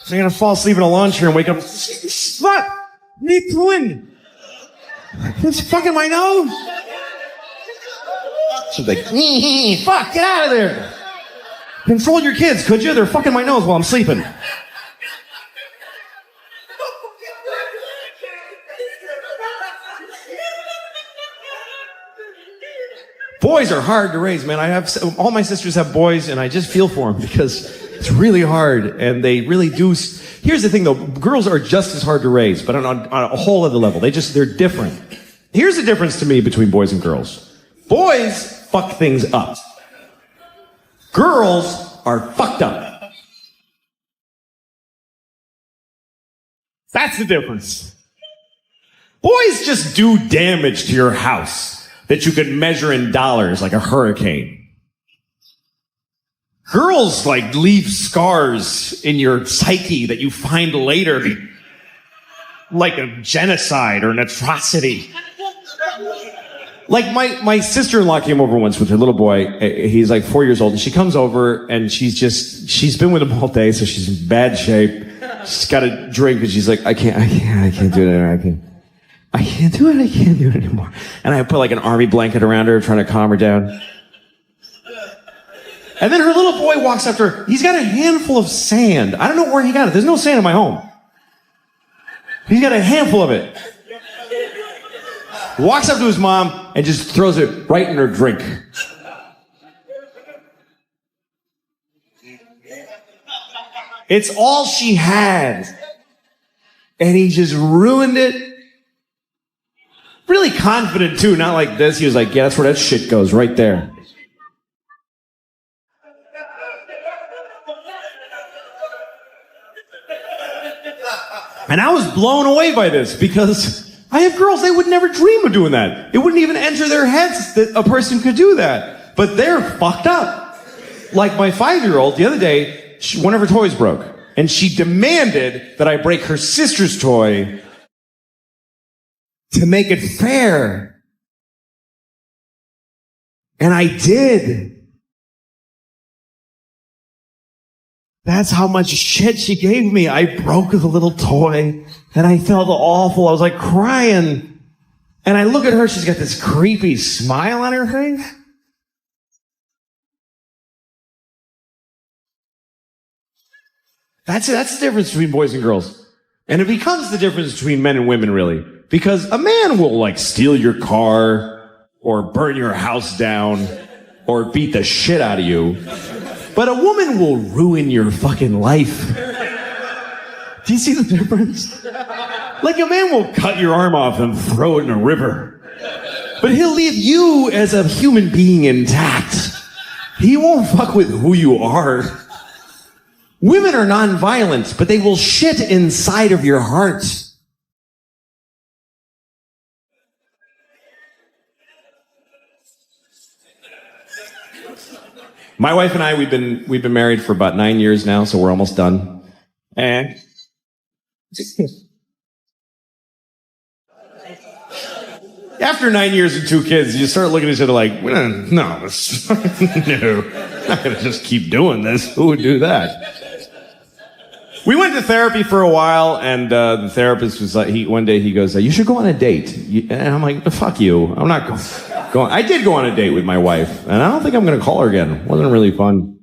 So I'm going to fall asleep in a lawn chair and wake up. What? What are you doing? It's fucking my nose. She's like, fuck, get out of there. Control your kids, could you? They're fucking my nose while I'm sleeping. Boys are hard to raise, man. All my sisters have boys, and I just feel for them because it's really hard, and they really do. Here's the thing, though. Girls are just as hard to raise, but on a whole other level. They're different. Here's the difference to me between boys and girls. Boys fuck things up. Girls are fucked up. That's the difference. Boys just do damage to your house that you could measure in dollars like a hurricane. Girls leave scars in your psyche that you find later, like a genocide or an atrocity. Like my sister-in-law came over once with her little boy. He's 4 years old, and she comes over and she's been with him all day, so she's in bad shape. She's got a drink, and she's like, I can't do it anymore. I can't do it anymore. And I put an army blanket around her, trying to calm her down. And then her little boy walks up to her. He's got a handful of sand. I don't know where he got it. There's no sand in my home. He's got a handful of it. Walks up to his mom and just throws it right in her drink. It's all she had. And he just ruined it. Really confident, too. Not like this. He was like, yeah, that's where that shit goes, right there. And I was blown away by this because I have girls, they would never dream of doing that. It wouldn't even enter their heads that a person could do that. But they're fucked up. Like my 5-year-old, the other day, one of her toys broke. And she demanded that I break her sister's toy to make it fair. And I did. That's how much shit she gave me. I broke the little toy and I felt awful. I was like crying. And I look at her, she's got this creepy smile on her face. That's the difference between boys and girls. And it becomes the difference between men and women, really. Because a man will, like, steal your car, or burn your house down, or beat the shit out of you. But a woman will ruin your fucking life. Do you see the difference? Like, a man will cut your arm off and throw it in a river. But he'll leave you as a human being intact. He won't fuck with who you are. Women are non-violent, but they will shit inside of your heart. My wife and I, we've been married for about 9 years now, so we're almost done. And after 9 years and 2 kids, you start looking at each other like, no, no, I'm not gonna just keep doing this. Who would do that? We went to therapy for a while, and the therapist was like, one day he goes, you should go on a date. And I'm like, fuck you. I'm not going. I did go on a date with my wife, and I don't think I'm going to call her again. It wasn't really fun.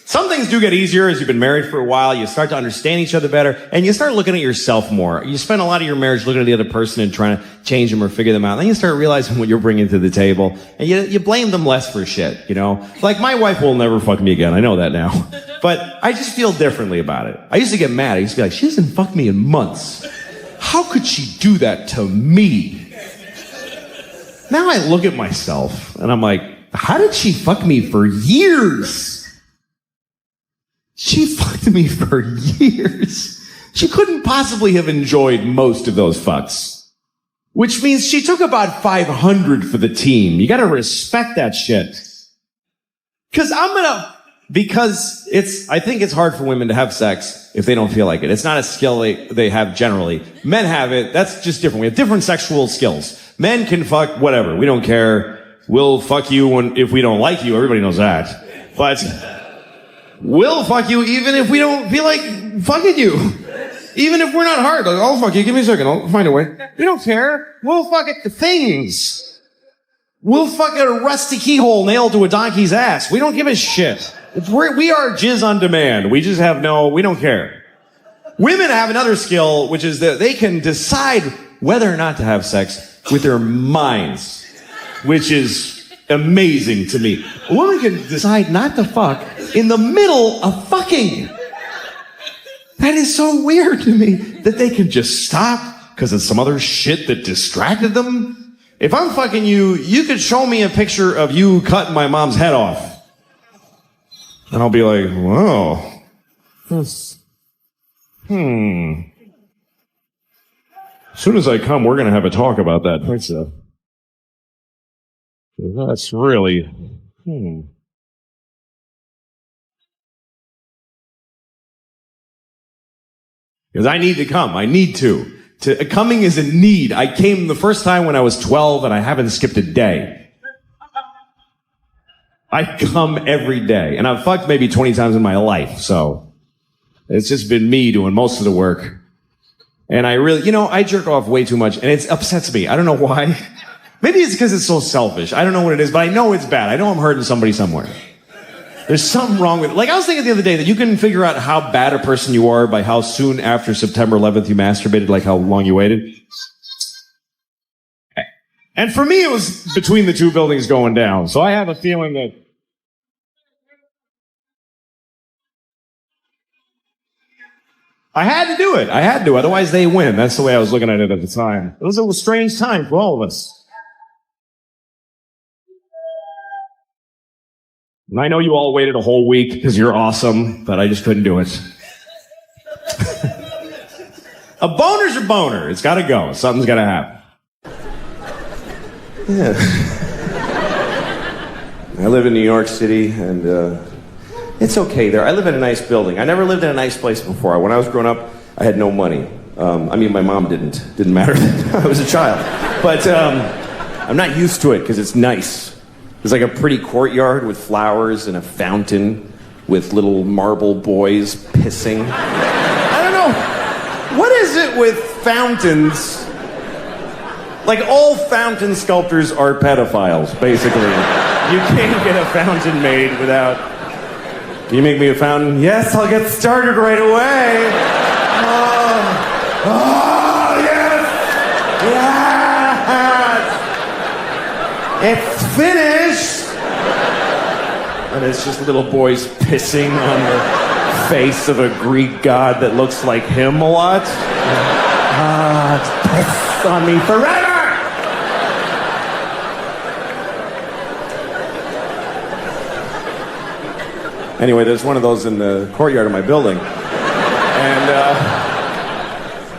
Some things do get easier as you've been married for a while. You start to understand each other better, and you start looking at yourself more. You spend a lot of your marriage looking at the other person and trying to change them or figure them out. Then you start realizing what you're bringing to the table, and you blame them less for shit, you know? Like, my wife will never fuck me again. I know that now. But I just feel differently about it. I used to get mad. I used to be like, she hasn't fucked me in months. How could she do that to me? Now I look at myself, and I'm like, how did she fuck me for years? She fucked me for years. She couldn't possibly have enjoyed most of those fucks. Which means she took about 500 for the team. You gotta respect that shit. I think it's hard for women to have sex if they don't feel like it. It's not a skill they have generally. Men have it. That's just different. We have different sexual skills. Men can fuck whatever. We don't care. We'll fuck you if we don't like you. Everybody knows that. But we'll fuck you even if we don't feel like fucking you. Even if we're not hard. Like, I'll fuck you. Give me a second. I'll find a way. We don't care. We'll fuck at the things. We'll fuck at a rusty keyhole nailed to a donkey's ass. We don't give a shit. We are jizz on demand. We just have we don't care. Women have another skill, which is that they can decide whether or not to have sex with their minds, which is amazing to me. A woman can decide not to fuck in the middle of fucking. That is so weird to me that they can just stop because of some other shit that distracted them. If I'm fucking you, you could show me a picture of you cutting my mom's head off. And I'll be like, whoa. As soon as I come, we're going to have a talk about that pizza. That's really, Because I need to come. I need to. Coming is a need. I came the first time when I was 12 and I haven't skipped a day. I come every day. And I've fucked maybe 20 times in my life. So it's just been me doing most of the work. And I really, I jerk off way too much and it upsets me. I don't know why. Maybe it's because it's so selfish. I don't know what it is, but I know it's bad. I know I'm hurting somebody somewhere. There's something wrong with it. Like, I was thinking the other day that you can figure out how bad a person you are by how soon after September 11th you masturbated, like how long you waited. And for me, it was between the two buildings going down. So I have a feeling that I had to do it. I had to. Otherwise, they win. That's the way I was looking at it at the time. It was a strange time for all of us. And I know you all waited a whole week because you're awesome, but I just couldn't do it. A boner's a boner. It's got to go. Something's got to happen. Yeah. I live in New York City, and it's okay there. I live in a nice building. I never lived in a nice place before. When I was growing up, I had no money. I mean, my mom didn't. Didn't matter. I was a child. But I'm not used to it because it's nice. There's like a pretty courtyard with flowers and a fountain with little marble boys pissing. I don't know. What is it with fountains? Like, all fountain sculptors are pedophiles, basically. You can't get a fountain made without... Can you make me a fountain? Yes, I'll get started right away. Oh, yes! Yes! It's finished! And it's just little boys pissing on the face of a Greek god that looks like him a lot. It's pissed on me forever! Anyway, there's one of those in the courtyard of my building. And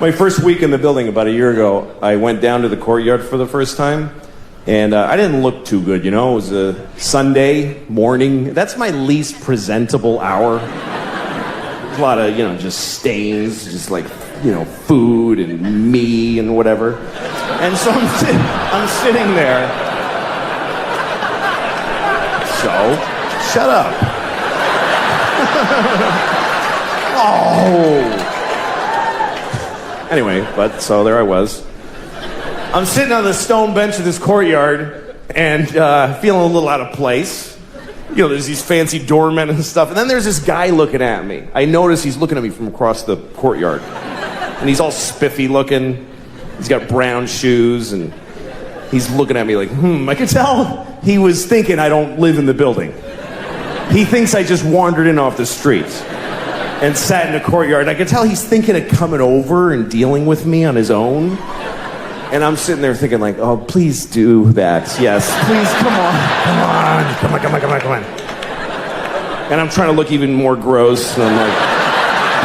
my first week in the building about a year ago, I went down to the courtyard for the first time. And I didn't look too good, you know. It was a Sunday morning. That's my least presentable hour. There's a lot of, you know, just stains, just like, you know, food and me and whatever. And so I'm sitting there. So, shut up. Oh. Anyway, but so there I was. I'm sitting on the stone bench of this courtyard and feeling a little out of place. You know, there's these fancy doormen and stuff. And then there's this guy looking at me. I notice he's looking at me from across the courtyard. And he's all spiffy looking. He's got brown shoes and he's looking at me like, I could tell he was thinking I don't live in the building. He thinks I just wandered in off the street and sat in the courtyard. I could tell he's thinking of coming over and dealing with me on his own. And I'm sitting there thinking like, oh, please do that. Yes, please, come on. And I'm trying to look even more gross. And I'm like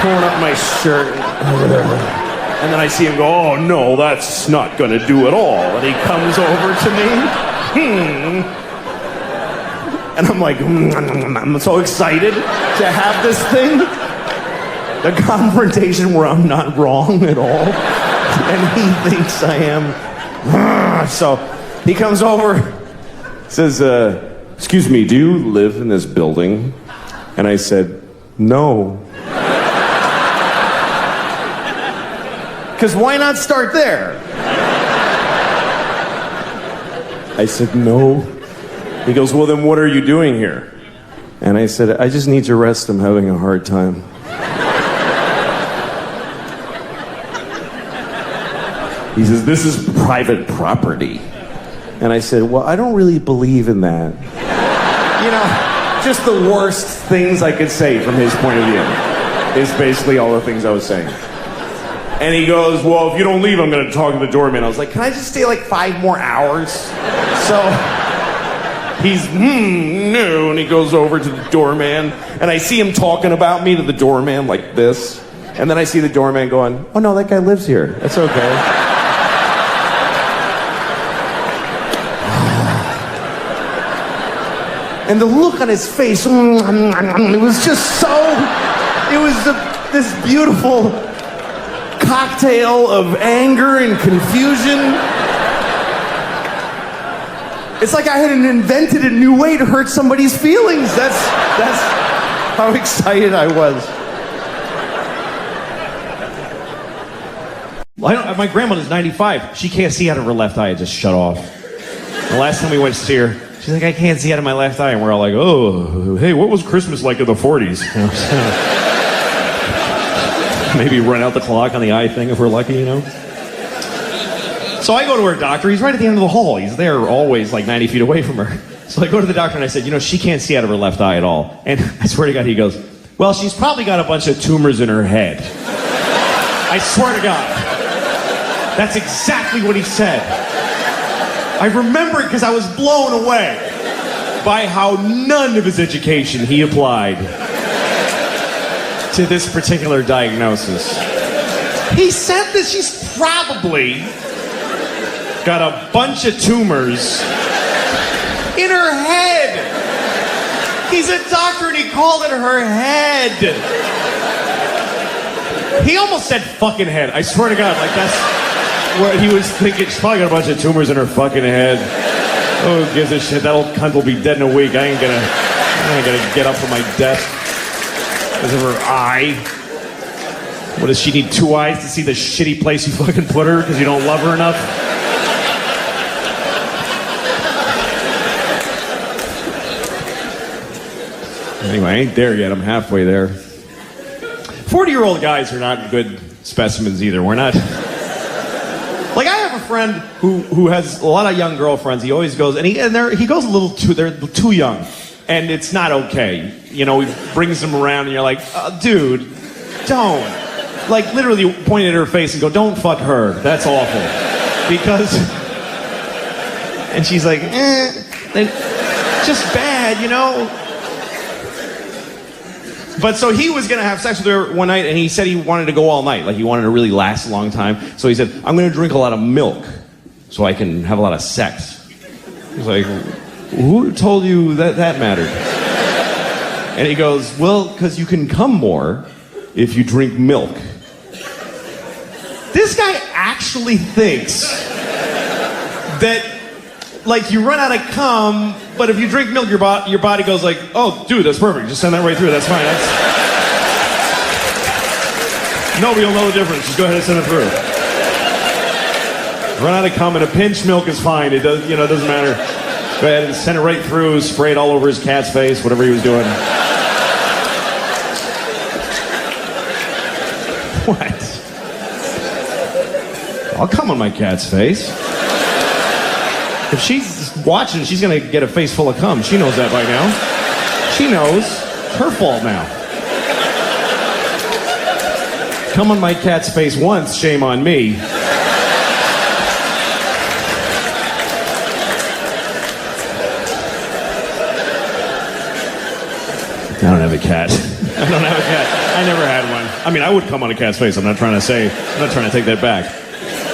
pulling up my shirt. And then I see him go, oh, no, that's not going to do at all. And he comes over to me. And I'm like, I'm so excited to have this thing. The confrontation where I'm not wrong at all. And he thinks I am. So he comes over, says, excuse me, do you live in this building? And I said, no. Because why not start there? I said, no. He goes, well, then what are you doing here? And I said, I just need your rest. I'm having a hard time. He says, this is private property. And I said, well, I don't really believe in that. You know, just the worst things I could say from his point of view is basically all the things I was saying. And he goes, well, if you don't leave, I'm going to talk to the doorman. I was like, can I just stay like 5 more hours? So he's, no. And he goes over to the doorman. And I see him talking about me to the doorman like this. And then I see the doorman going, oh, no, that guy lives here. That's okay. And the look on his face, it was just so, it was this beautiful cocktail of anger and confusion. It's like I had invented a new way to hurt somebody's feelings. That's how excited I was. My grandmother's 95. She can't see out of her left eye. It just shut off. The last time we went to see her, she's like, I can't see out of my left eye. And we're all like, oh, hey, what was Christmas like in the 40s? You know, maybe run out the clock on the eye thing if we're lucky, you know? So I go to her doctor. He's right at the end of the hall. He's there always like 90 feet away from her. So I go to the doctor and I said, you know, she can't see out of her left eye at all. And I swear to God, he goes, well, she's probably got a bunch of tumors in her head. I swear to God. That's exactly what he said. I remember it because I was blown away by how none of his education he applied to this particular diagnosis. He said that she's probably got a bunch of tumors in her head. He's a doctor and he called it her head. He almost said fucking head. I swear to God, like that's what he was thinking. She's probably got a bunch of tumors in her fucking head. Oh, who gives a shit? That old cunt will be dead in a week. I ain't gonna get up from my desk because of her eye. What, does she need 2 eyes to see the shitty place you fucking put her because you don't love her enough? Anyway, I ain't there yet. I'm halfway there. 40-year-old guys are not good specimens either. We're not. Like, I have a friend who has a lot of young girlfriends. He always goes, he goes a little too, they're too young. And it's not okay. You know, he brings them around and you're like, dude, don't. Like, literally point at her face and go, don't fuck her. That's awful. Because, and she's like, just bad, you know? But so he was going to have sex with her one night, and he said he wanted to go all night. Like, he wanted to really last a long time. So he said, I'm going to drink a lot of milk so I can have a lot of sex. He's like, who told you that mattered? And he goes, well, because you can come more if you drink milk. This guy actually thinks that, like, you run out of cum, but if you drink milk, your body goes like, oh, dude, that's perfect. Just send that right through. That's fine. Nobody will know the difference. Just go ahead and send it through. Run out of cum and a pinch milk is fine. It does, it doesn't matter. Go ahead and send it right through. Spray it all over his cat's face, whatever he was doing. What? I'll come on my cat's face. If she's watching, she's going to get a face full of cum. She knows that by now. She knows. It's her fault now. Come on my cat's face once, shame on me. I don't have a cat. I don't have a cat. I never had one. I mean, I would come on a cat's face. I'm not trying to take that back.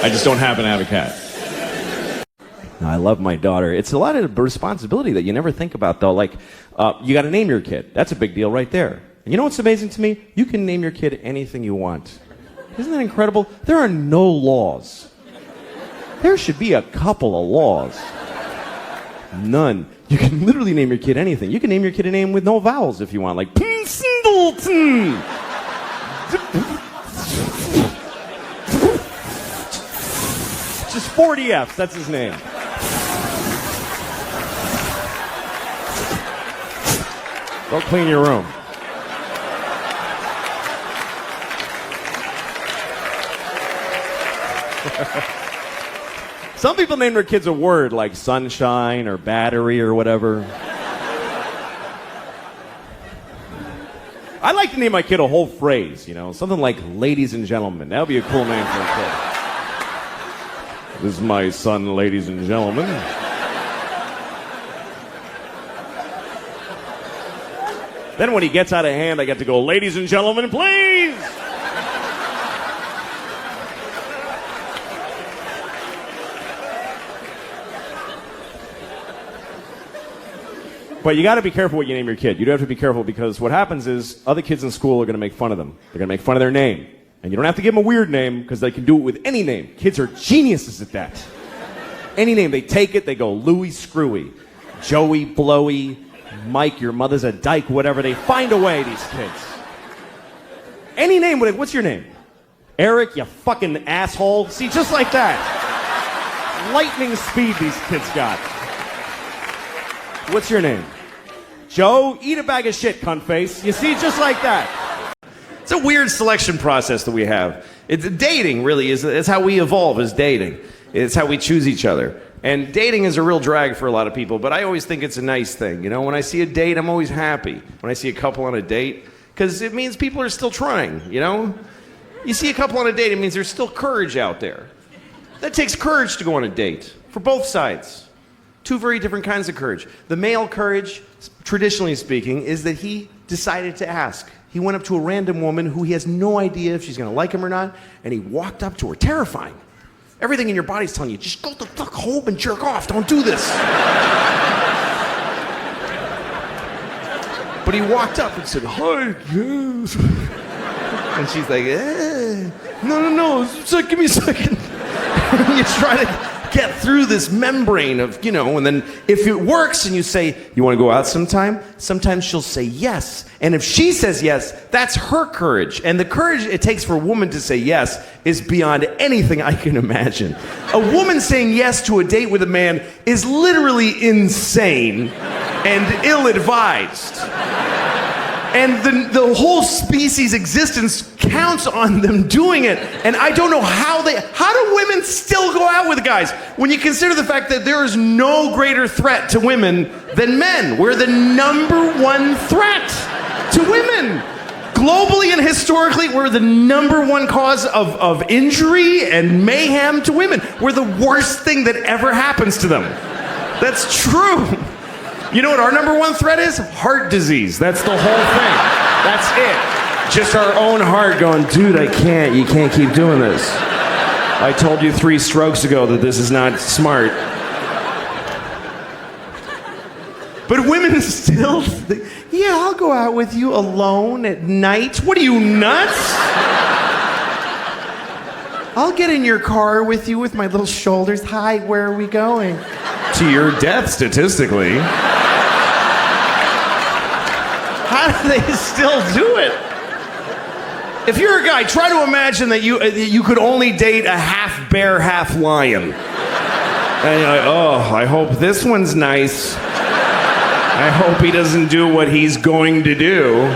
I just don't happen to have a cat. I love my daughter. It's a lot of responsibility that you never think about, though. Like, you got to name your kid. That's a big deal right there. And you know what's amazing to me? You can name your kid anything you want. Isn't that incredible? There are no laws. There should be a couple of laws. None. You can literally name your kid anything. You can name your kid a name with no vowels if you want, like Singleton. Just 40 F's. That's his name. Go clean your room. Some people name their kids a word like sunshine or battery or whatever. I like to name my kid a whole phrase, something like ladies and gentlemen. That would be a cool name for a kid. This is my son, ladies and gentlemen. Then when he gets out of hand, I get to go, ladies and gentlemen, please! But you got to be careful what you name your kid. You do have to be careful because what happens is other kids in school are going to make fun of them. They're going to make fun of their name. And you don't have to give them a weird name because they can do it with any name. Kids are geniuses at that. Any name, they take it, they go Louie Screwy, Joey Blowy, Mike, your mother's a dyke, whatever. They find a way, these kids. Any name, what's your name? Eric, you fucking asshole. See, just like that. Lightning speed these kids got. What's your name? Joe, eat a bag of shit, cunt face. You see, just like that. It's a weird selection process that we have. It's dating, really, is how we evolve as dating. It's how we choose each other. And dating is a real drag for a lot of people, but I always think it's a nice thing. When I see a date, I'm always happy. When I see a couple on a date, because it means people are still trying, You see a couple on a date, it means there's still courage out there. That takes courage to go on a date, for both sides. Two very different kinds of courage. The male courage, traditionally speaking, is that he decided to ask. He went up to a random woman who he has no idea if she's gonna like him or not, and he walked up to her, terrifying. Everything in your body's telling you, just go the fuck home and jerk off, don't do this. But he walked up and said, hi, yes. And she's like, no, give me a second. And you try to get through this membrane of, and then if it works and you say, you want to go out sometime? Sometimes she'll say yes. And if she says yes, that's her courage. And the courage it takes for a woman to say yes is beyond anything I can imagine. A woman saying yes to a date with a man is literally insane and ill-advised. And the whole species' existence counts on them doing it. And I don't know how do women still go out with guys? When you consider the fact that there is no greater threat to women than men. We're the number one threat to women. Globally and historically, we're the number one cause of injury and mayhem to women. We're the worst thing that ever happens to them. That's true. You know what our number one threat is? Heart disease. That's the whole thing. That's it. Just our own heart going, dude, you can't keep doing this. I told you 3 strokes ago that this is not smart. But women still think, yeah, I'll go out with you alone at night. What are you, nuts? I'll get in your car with you with my little shoulders. Hi, where are we going? To your death, statistically. How do they still do it? If you're a guy, try to imagine that you could only date a half bear, half lion. And you're like, oh, I hope this one's nice. I hope he doesn't do what he's going to do.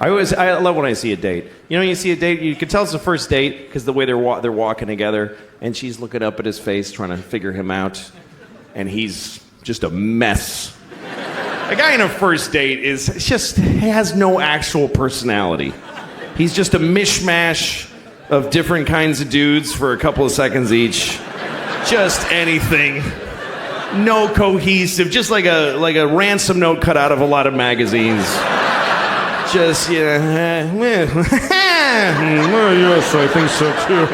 I love when I see a date. You see a date, you can tell it's the first date because the way they're walking together, and she's looking up at his face trying to figure him out, and he's just a mess. A guy in a first date has no actual personality. He's just a mishmash of different kinds of dudes for a couple of seconds each. Just anything. No cohesive, just like a ransom note cut out of a lot of magazines. Just, yes, I think so too.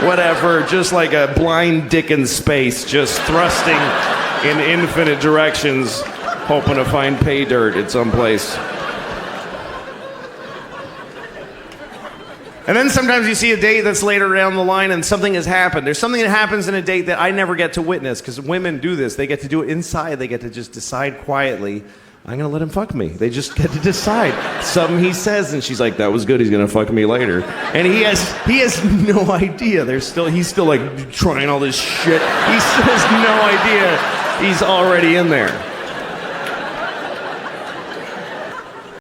Whatever, just like a blind dick in space, just thrusting in infinite directions, hoping to find pay dirt at some place. And then sometimes you see a date that's later down the line and something has happened. There's something that happens in a date that I never get to witness, because women do this. They get to do it inside. They get to just decide quietly, I'm going to let him fuck me. They just get to decide. Something he says, and she's like, that was good, he's going to fuck me later. And he has no idea. He's still like trying all this shit. He still has no idea he's already in there.